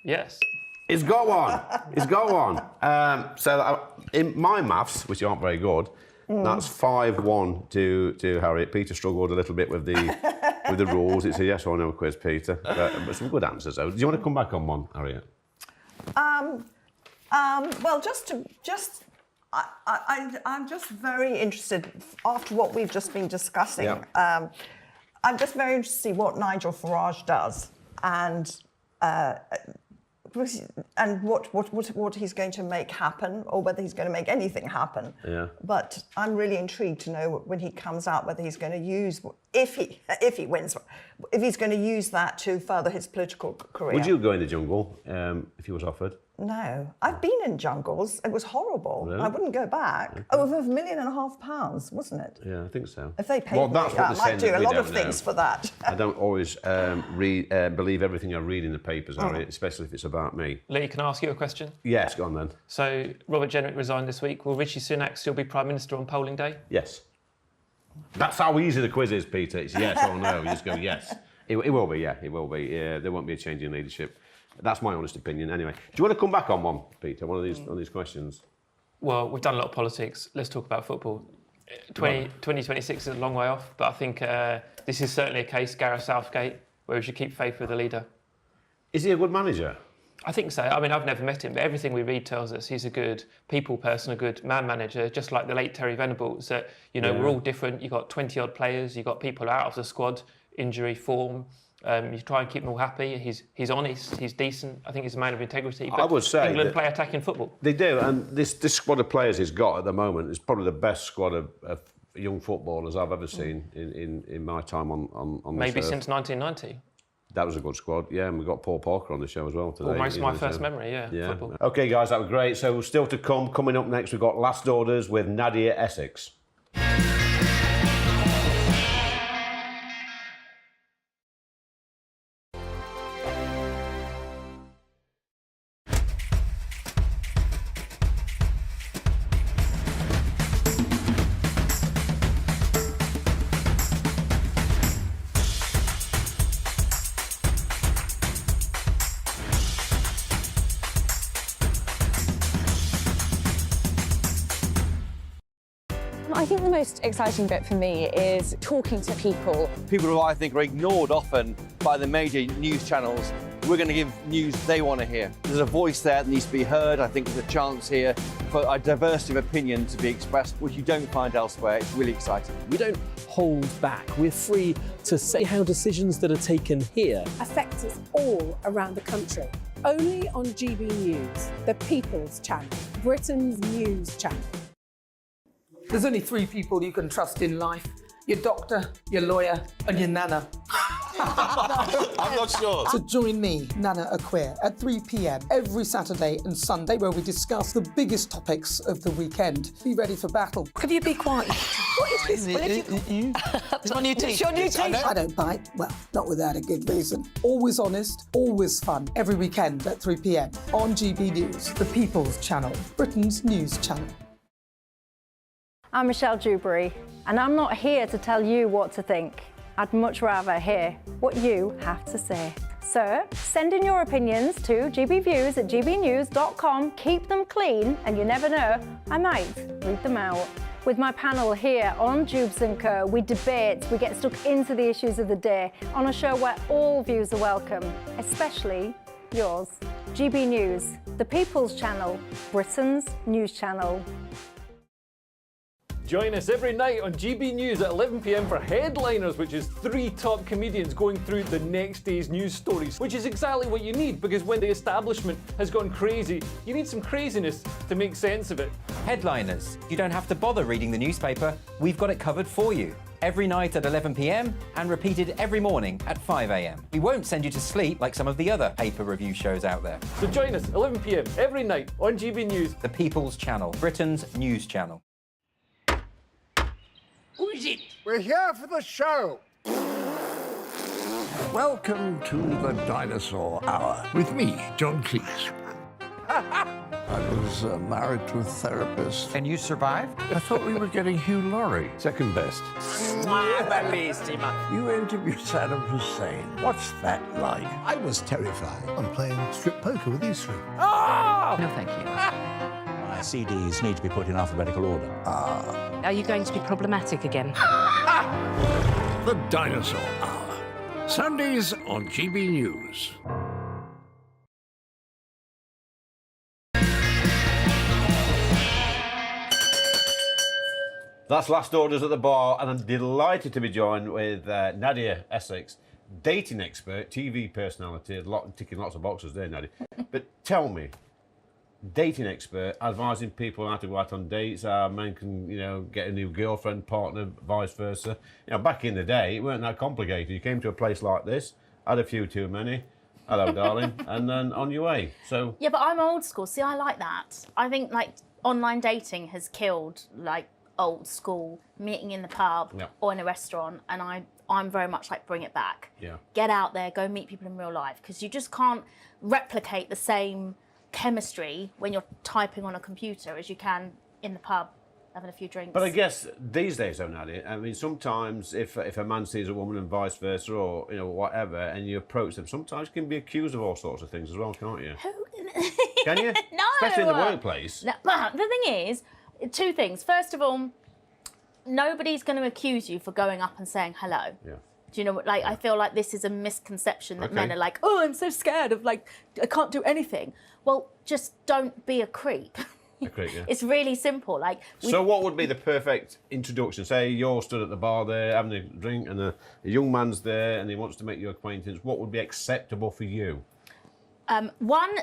Yes. It's got one. It's got one. So in my maths, which aren't very good, that's 5-1 to Harriet. Peter struggled a little bit with the rules. It's a yes or no quiz, Peter. But some good answers though. Do you want to come back on one, Harriet? Well, I'm just very interested, after what we've just been discussing, I'm just very interested to see what Nigel Farage does and what he's going to make happen, or whether he's going to make anything happen. Yeah. But I'm really intrigued to know when he comes out whether he's going to use, if he wins, if he's going to use that to further his political career. Would you go in the jungle if he was offered? No, I've been in jungles. It was horrible. Really? I wouldn't go back. Okay. Over £1.5 million, wasn't it? Yeah, I think so. If they paid well, me, that's what I they're might saying do a that we lot of don't things know. for that. I don't always believe everything I read in the papers, Harriet, especially if it's about me. Lee, can I ask you a question? Yes, go on then. So, Robert Jenrick resigned this week. Will Rishi Sunak still be Prime Minister on polling day? Yes. That's how easy the quiz is, Peter. It's yes or no. You just go yes. It will be, yeah, it will be. Yeah, there won't be a change in leadership. That's my honest opinion, anyway. Do you want to come back on one, Peter, one of these questions? Well, we've done a lot of politics. Let's talk about football. 2026 is a long way off, but I think this is certainly a case, Gareth Southgate, where we should keep faith with the leader. Is he a good manager? I think so. I mean, I've never met him, but everything we read tells us he's a good people person, a good man manager, just like the late Terry Venables. That, you know, we're all different. You've got 20-odd players. You've got people out of the squad, injury, form. You try and keep them all happy. He's honest. He's decent. I think he's a man of integrity. But I would say England play attacking football. They do, and this squad of players he's got at the moment is probably the best squad of young footballers I've ever seen in my time on Maybe this earth. since 1990. That was a good squad, yeah, and we've got Paul Parker on the show as well today. Almost my first memory, football. OK, guys, that was great. So still to come. Coming up next, we've got Last Orders with Nadia Essex. I think the most exciting bit for me is talking to people. People who I think are ignored often by the major news channels. We're going to give news they want to hear. There's a voice there that needs to be heard. I think there's a chance here for a diversity of opinion to be expressed, which you don't find elsewhere. It's really exciting. We don't hold back. We're free to say how decisions that are taken here affect us all around the country. Only on GB News, the People's Channel, Britain's news channel. There's only 3 people you can trust in life. Your doctor, your lawyer, and your nana. I'm not sure. So join me, Nana Aquia, at 3 p.m. every Saturday and Sunday, where we discuss the biggest topics of the weekend. Be ready for battle. Could you be quiet? What is this? It's my new teeth. It's your new teeth. I don't bite. Well, not without a good reason. Always honest, always fun. Every weekend at 3 p.m. on GB News, the People's Channel, Britain's news channel. I'm Michelle Dewberry, and I'm not here to tell you what to think. I'd much rather hear what you have to say. So send in your opinions to gbviews@gbnews.com. Keep them clean, and you never know, I might read them out. With my panel here on Jubes & Co, we debate, we get stuck into the issues of the day on a show where all views are welcome, especially yours. GB News, the People's Channel, Britain's news channel. Join us every night on GB News at 11 p.m. for Headliners, which is 3 top comedians going through the next day's news stories, which is exactly what you need, because when the establishment has gone crazy, you need some craziness to make sense of it. Headliners. You don't have to bother reading the newspaper. We've got it covered for you. Every night at 11 p.m. and repeated every morning at 5 a.m. We won't send you to sleep like some of the other paper review shows out there. So join us 11 p.m. every night on GB News. The People's Channel, Britain's news channel. Who is it? We're here for the show. Welcome to the Dinosaur Hour with me, John Cleese. I was married to a therapist. And you survived? I thought we were getting Hugh Laurie. Second best. You interviewed Saddam Hussein. What's that like? I was terrified. I'm playing strip poker with these three. Oh! No, thank you. My CDs need to be put in alphabetical order. Are you going to be problematic again? The Dinosaur Hour. Sundays on GB News. That's Last Orders at the Bar, and I'm delighted to be joined with Nadia Essex, dating expert, TV personality, ticking lots of boxes there, Nadia. But tell me, dating expert, advising people how to go out on dates, how men can, get a new girlfriend, partner, vice versa. Back in the day, it weren't that complicated. You came to a place like this, had a few too many, hello, darling, and then on your way. So yeah, but I'm old school. See, I like that. I think online dating has killed old school meeting in the pub or in a restaurant, and I'm very much bring it back. Yeah. Get out there, go meet people in real life, because you just can't replicate the same chemistry when you're typing on a computer as you can in the pub having a few drinks. But I guess these days, though, Nadia, I mean, sometimes if a man sees a woman and vice versa, or whatever, and you approach them, sometimes you can be accused of all sorts of things as well, can't you? Can you? No. Especially in the workplace. No, well, the thing is, 2 things. First of all, nobody's going to accuse you for going up and saying hello. Yeah. Do you know what? I feel like this is a misconception that men are like, oh, I'm so scared of I can't do anything. Well, just don't be a creep. A creep, yeah. It's really simple. So what would be the perfect introduction? Say you're stood at the bar there having a drink, and a young man's there and he wants to make your acquaintance. What would be acceptable for you? 1,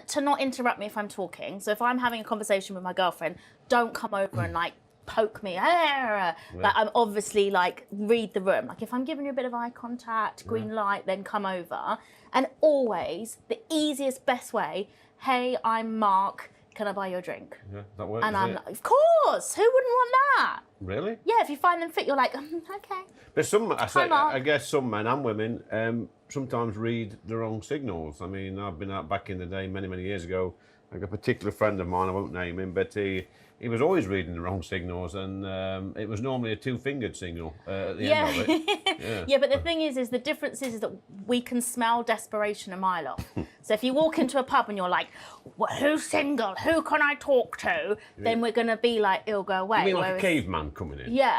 to not interrupt me if I'm talking. So if I'm having a conversation with my girlfriend, don't come over and poke me. I'm obviously read the room. If I'm giving you a bit of eye contact, green light, then come over. And always the easiest, best way. Hey, I'm Mark. Can I buy you a drink? Yeah, that works. And I'm of course. Who wouldn't want that? Really? Yeah. If you find them fit, you're okay. But I guess some men and women sometimes read the wrong signals. I mean, I've been out back in the day, many, many years ago. Like a particular friend of mine, I won't name him, but he was always reading the wrong signals, and it was normally a 2-fingered signal at the end of it. Yeah, but the thing is the difference is that we can smell desperation a mile off. So if you walk into a pub and you're like, well, who's single? Who can I talk to? Then we're going to be like, it'll go away. You mean like a caveman coming in? Yeah.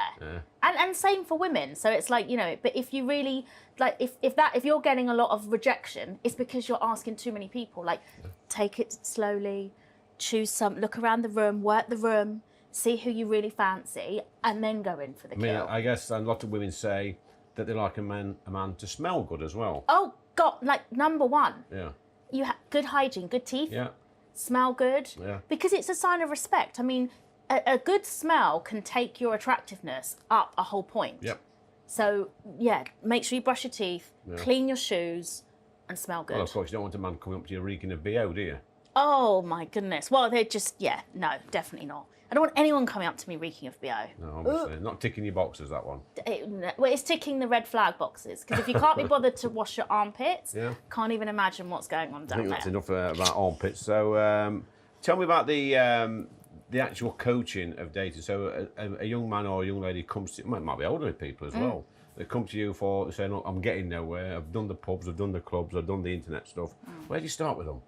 And same for women. So it's but if you really, if you're getting a lot of rejection, it's because you're asking too many people. Take it slowly, choose some, look around the room, work the room, see who you really fancy, and then go in for the kill. I guess a lot of women say that they like a man to smell good as well. Oh, God, number 1. Yeah. You have good hygiene, good teeth. Yeah. Smell good. Yeah. Because it's a sign of respect. I mean, a good smell can take your attractiveness up a whole point. Yep. So, yeah, make sure you brush your teeth, clean your shoes, and smell good. Well, of course, you don't want a man coming up to you reeking of BO, do you? Oh, my goodness. Well, they're just, no, definitely not. I don't want anyone coming up to me reeking of BO. No, obviously. Not ticking your boxes, that one. It's ticking the red flag boxes. Because if you can't be bothered to wash your armpits, Yeah. can't even imagine what's going on down there. I think that's enough about armpits. So tell me about the actual coaching of dating. So a young man or a young lady comes to, might be older people as well, they come to you for saying, look, I'm getting nowhere, I've done the pubs, I've done the clubs, I've done the internet stuff. Where do you start with them?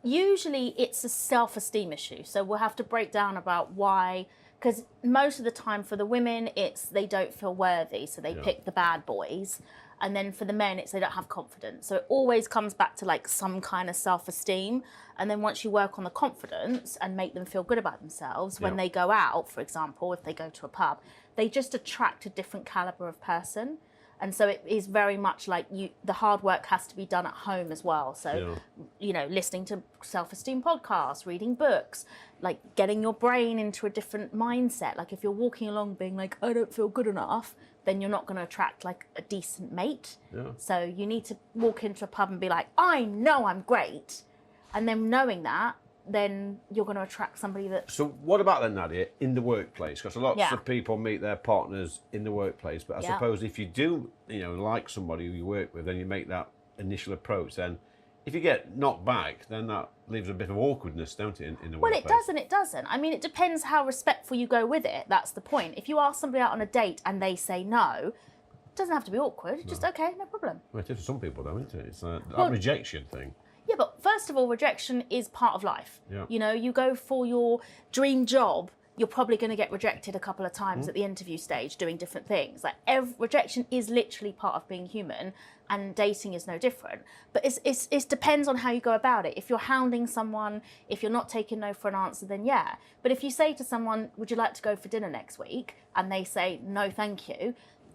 Usually it's a self-esteem issue. So we'll have to break down about why Because most of the time for the women, it's they don't feel worthy, so they pick the bad boys. And then for the men, it's they don't have confidence. So it always comes back to like some kind of self-esteem. And then once you work on the confidence and make them feel good about themselves, when they go out, for example, if they go to a pub, they just attract a different caliber of person. And so it is very much like the hard work has to be done at home as well. So, you know, listening to self-esteem podcasts, reading books, like getting your brain into a different mindset. Like if you're walking along being like, I don't feel good enough, then you're not going to attract like a decent mate. So you need to walk into a pub and be like, I know I'm great. And then knowing that, then you're going to attract somebody that... So what about then, Nadia, in the workplace? Because lots of people meet their partners in the workplace, but I suppose if you do, you know, like somebody who you work with, then you make that initial approach, then if you get knocked back, then that leaves a bit of awkwardness, don't it, in the Well, workplace? it does and it doesn't. I mean, it depends how respectful you go with it. That's the point. If you ask somebody out on a date and they say no, it doesn't have to be awkward. Just, okay, no problem. Well, it is for some people, though, isn't it? It's that rejection thing. Yeah, but first of all, rejection is part of life. You know, you go for your dream job, you're probably going to get rejected a couple of times at the interview stage doing different things. Like rejection is literally part of being human, and dating is no different. But it depends on how you go about it. If you're hounding someone, if you're not taking no for an answer, then yeah. But if you say to someone, would you like to go for dinner next week? And they say, no, thank you.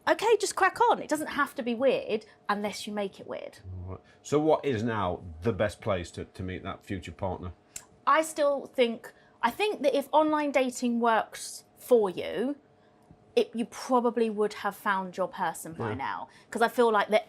Okay, just crack on. It doesn't have to be weird unless you make it weird. Right. So what is now the best place to meet that future partner? I think that if online dating works for you, you probably would have found your person by now. Because I feel like that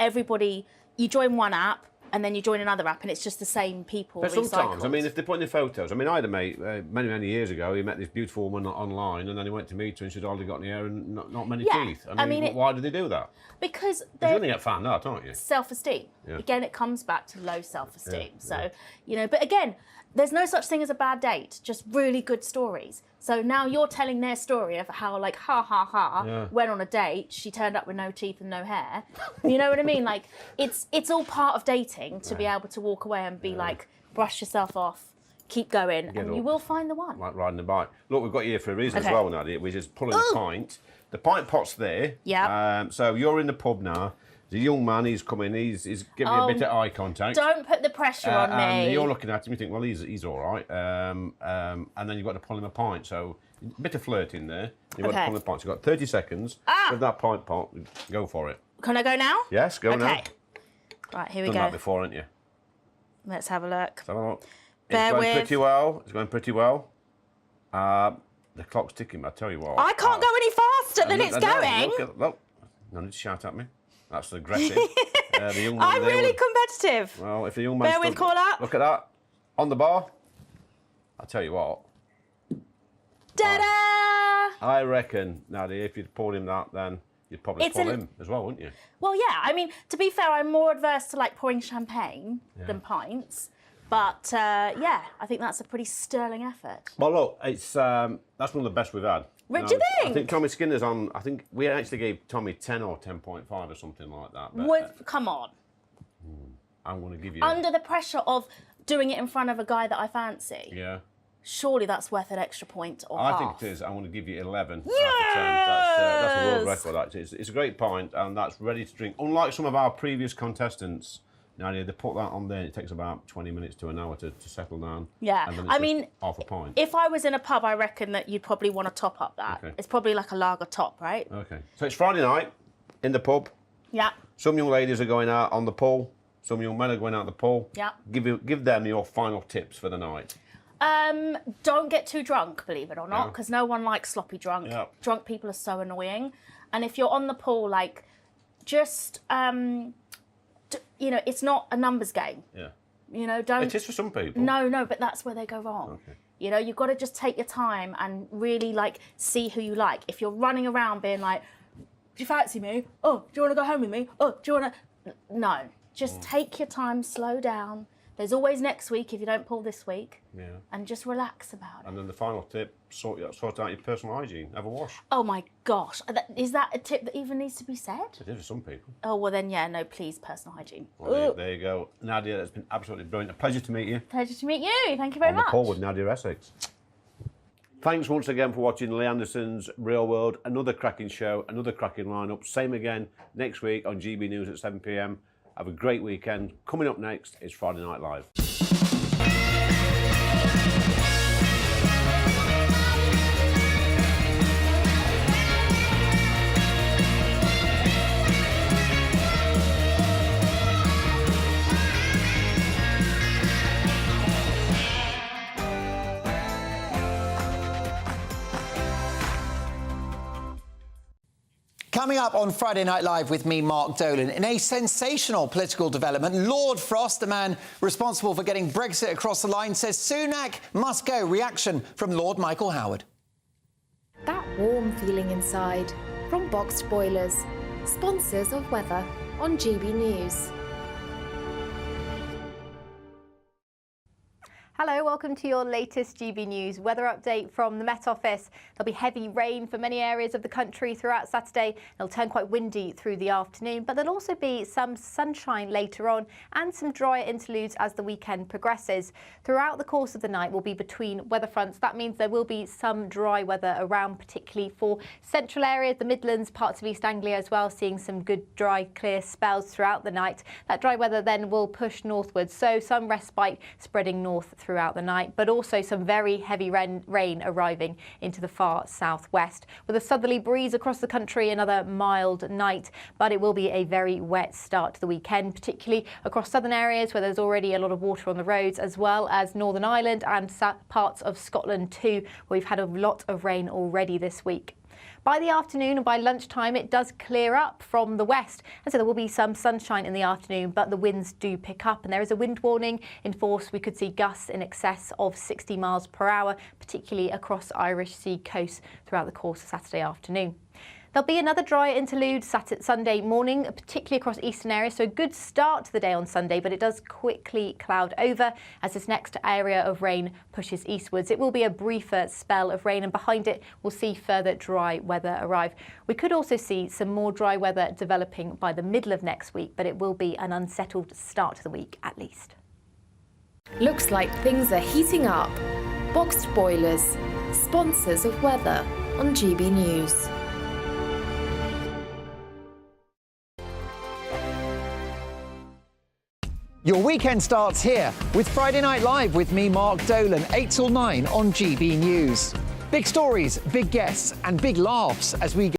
you join one app and then you join another app and it's just the same people But recycled. sometimes, I mean, if they're putting the photos, I mean, I had a mate many years ago, he met this beautiful woman online and then he went to meet her and she'd hardly got any hair and not many teeth. I mean why did they do that? Because you're going to get found out, aren't you? Self-esteem. Again, it comes back to low self-esteem. So, you know, but again, there's no such thing as a bad date, just really good stories. So now you're telling their story of how, like, went on a date, she turned up with no teeth and no hair. You know what I mean? Like, it's all part of dating to be able to walk away and be like, brush yourself off, keep going, and you will find the one. Like riding a bike. Look, we've got you here for a reason as well, Nadia. We're just pulling the pint. The pint pot's there. Yeah. So you're in the pub now. The young man, he's coming, he's giving you a bit of eye contact. Don't put the pressure on me. And you're looking at him, you think, well, he's all right. And then you've got to pull him a pint. So a bit of flirting there. You've got to pull him a pint. So you've got 30 seconds with that pint pot. Go for it. Can I go now? Yes, go now. Okay. Right, here we Done go. that before, haven't you? Let's have a look. Let's have a look. Bear it's going with. pretty well. It's going pretty well. The clock's ticking, I tell you what. I can't go any faster than it's going. Look, no need to shout at me. That's aggressive. The young man I'm really competitive. Well, if the young man... Bear with, call up. Look at that. On the bar. I'll tell you what. Ta-da! I reckon, Nadia, if you'd poured him that, then you'd probably pull him as well, wouldn't you? Well, yeah. I mean, to be fair, I'm more adverse to like pouring champagne than pints. But yeah, I think that's a pretty sterling effort. Well, look, it's that's one of the best we've had. Do you think? I think Tommy Skinner's on. I think we actually gave Tommy 10 or 10.5 or something like that. But, come on. I'm going to give you. Under the pressure of doing it in front of a guy that I fancy. Yeah. Surely that's worth an extra point or half. I think it is. I want to give you 11 Yes! out of 10. That's a world record, actually. It's a great pint, and that's ready to drink. Unlike some of our previous contestants, Nadia, they put that on there, it takes about 20 minutes to an hour to settle down. Yeah, and then it's just half a pint. If I was in a pub, I reckon that you'd probably want to top up that. Okay. It's probably like a lager top, right? Okay. So it's Friday night in the pub. Yeah. Some young ladies are going out on the pool. Some young men are going out on the pool. Yeah. Give them your final tips for the night. Don't get too drunk, believe it or not, Yeah. because no one likes sloppy drunk. Yeah. Drunk people are so annoying. And if you're on the pool, like, just, you know, it's not a numbers game. Yeah. You know, don't... It is for some people. No, but that's where they go wrong. Okay. You know, you've got to just take your time and really, like, see who you like. If you're running around being like, do you fancy me? Oh, do you want to go home with me? Oh, do you want to... No. Just take your time, slow down. There's always next week if you don't pull this week. Yeah. And just relax about it. And then the final tip, sort out your personal hygiene. Have a wash. Oh my gosh. Is that a tip that even needs to be said? It is for some people. Oh, well then, yeah, no, please, personal hygiene. Well, there you go. Nadia, it's been absolutely brilliant. A pleasure to meet you. Pleasure to meet you. Thank you very On the much. call with Nadia Essex. Thanks once again for watching Lee Anderson's Real World. Another cracking show, another cracking lineup. Same again next week on GB News at 7 p.m. Have a great weekend. Coming up next is Friday Night Live. Coming up on Friday Night Live with me, Mark Dolan, in a sensational political development, Lord Frost, the man responsible for getting Brexit across the line, says Sunak must go. Reaction from Lord Michael Howard. That warm feeling inside from Boxed Boilers, sponsors of weather on GB News. Hello, welcome to your latest GB News weather update from the Met Office. There'll be heavy rain for many areas of the country throughout Saturday. It'll turn quite windy through the afternoon, but there'll also be some sunshine later on and some drier interludes as the weekend progresses. Throughout the course of the night, we'll be between weather fronts. That means there will be some dry weather around, particularly for central areas, the Midlands, parts of East Anglia as well, seeing some good dry, clear spells throughout the night. That dry weather then will push northwards, so some respite spreading north throughout the night, but also some very heavy rain arriving into the far southwest. With a southerly breeze across the country, another mild night, but it will be a very wet start to the weekend, particularly across southern areas where there's already a lot of water on the roads, as well as Northern Ireland and parts of Scotland too, where we've had a lot of rain already this week. By the afternoon and by lunchtime, it does clear up from the west, and so there will be some sunshine in the afternoon, but the winds do pick up, and there is a wind warning in force. We could see gusts in excess of 60 miles per hour, particularly across Irish Sea coast throughout the course of Saturday afternoon. There'll be another dry interlude Sunday morning, particularly across eastern areas, so a good start to the day on Sunday, but it does quickly cloud over as this next area of rain pushes eastwards. It will be a briefer spell of rain, and behind it we'll see further dry weather arrive. We could also see some more dry weather developing by the middle of next week, but it will be an unsettled start to the week at least. Looks like things are heating up. Boxed Boilers, sponsors of weather on GB News. Your weekend starts here with Friday Night Live with me, Mark Dolan, 8 till 9 on GB News. Big stories, big guests and big laughs as we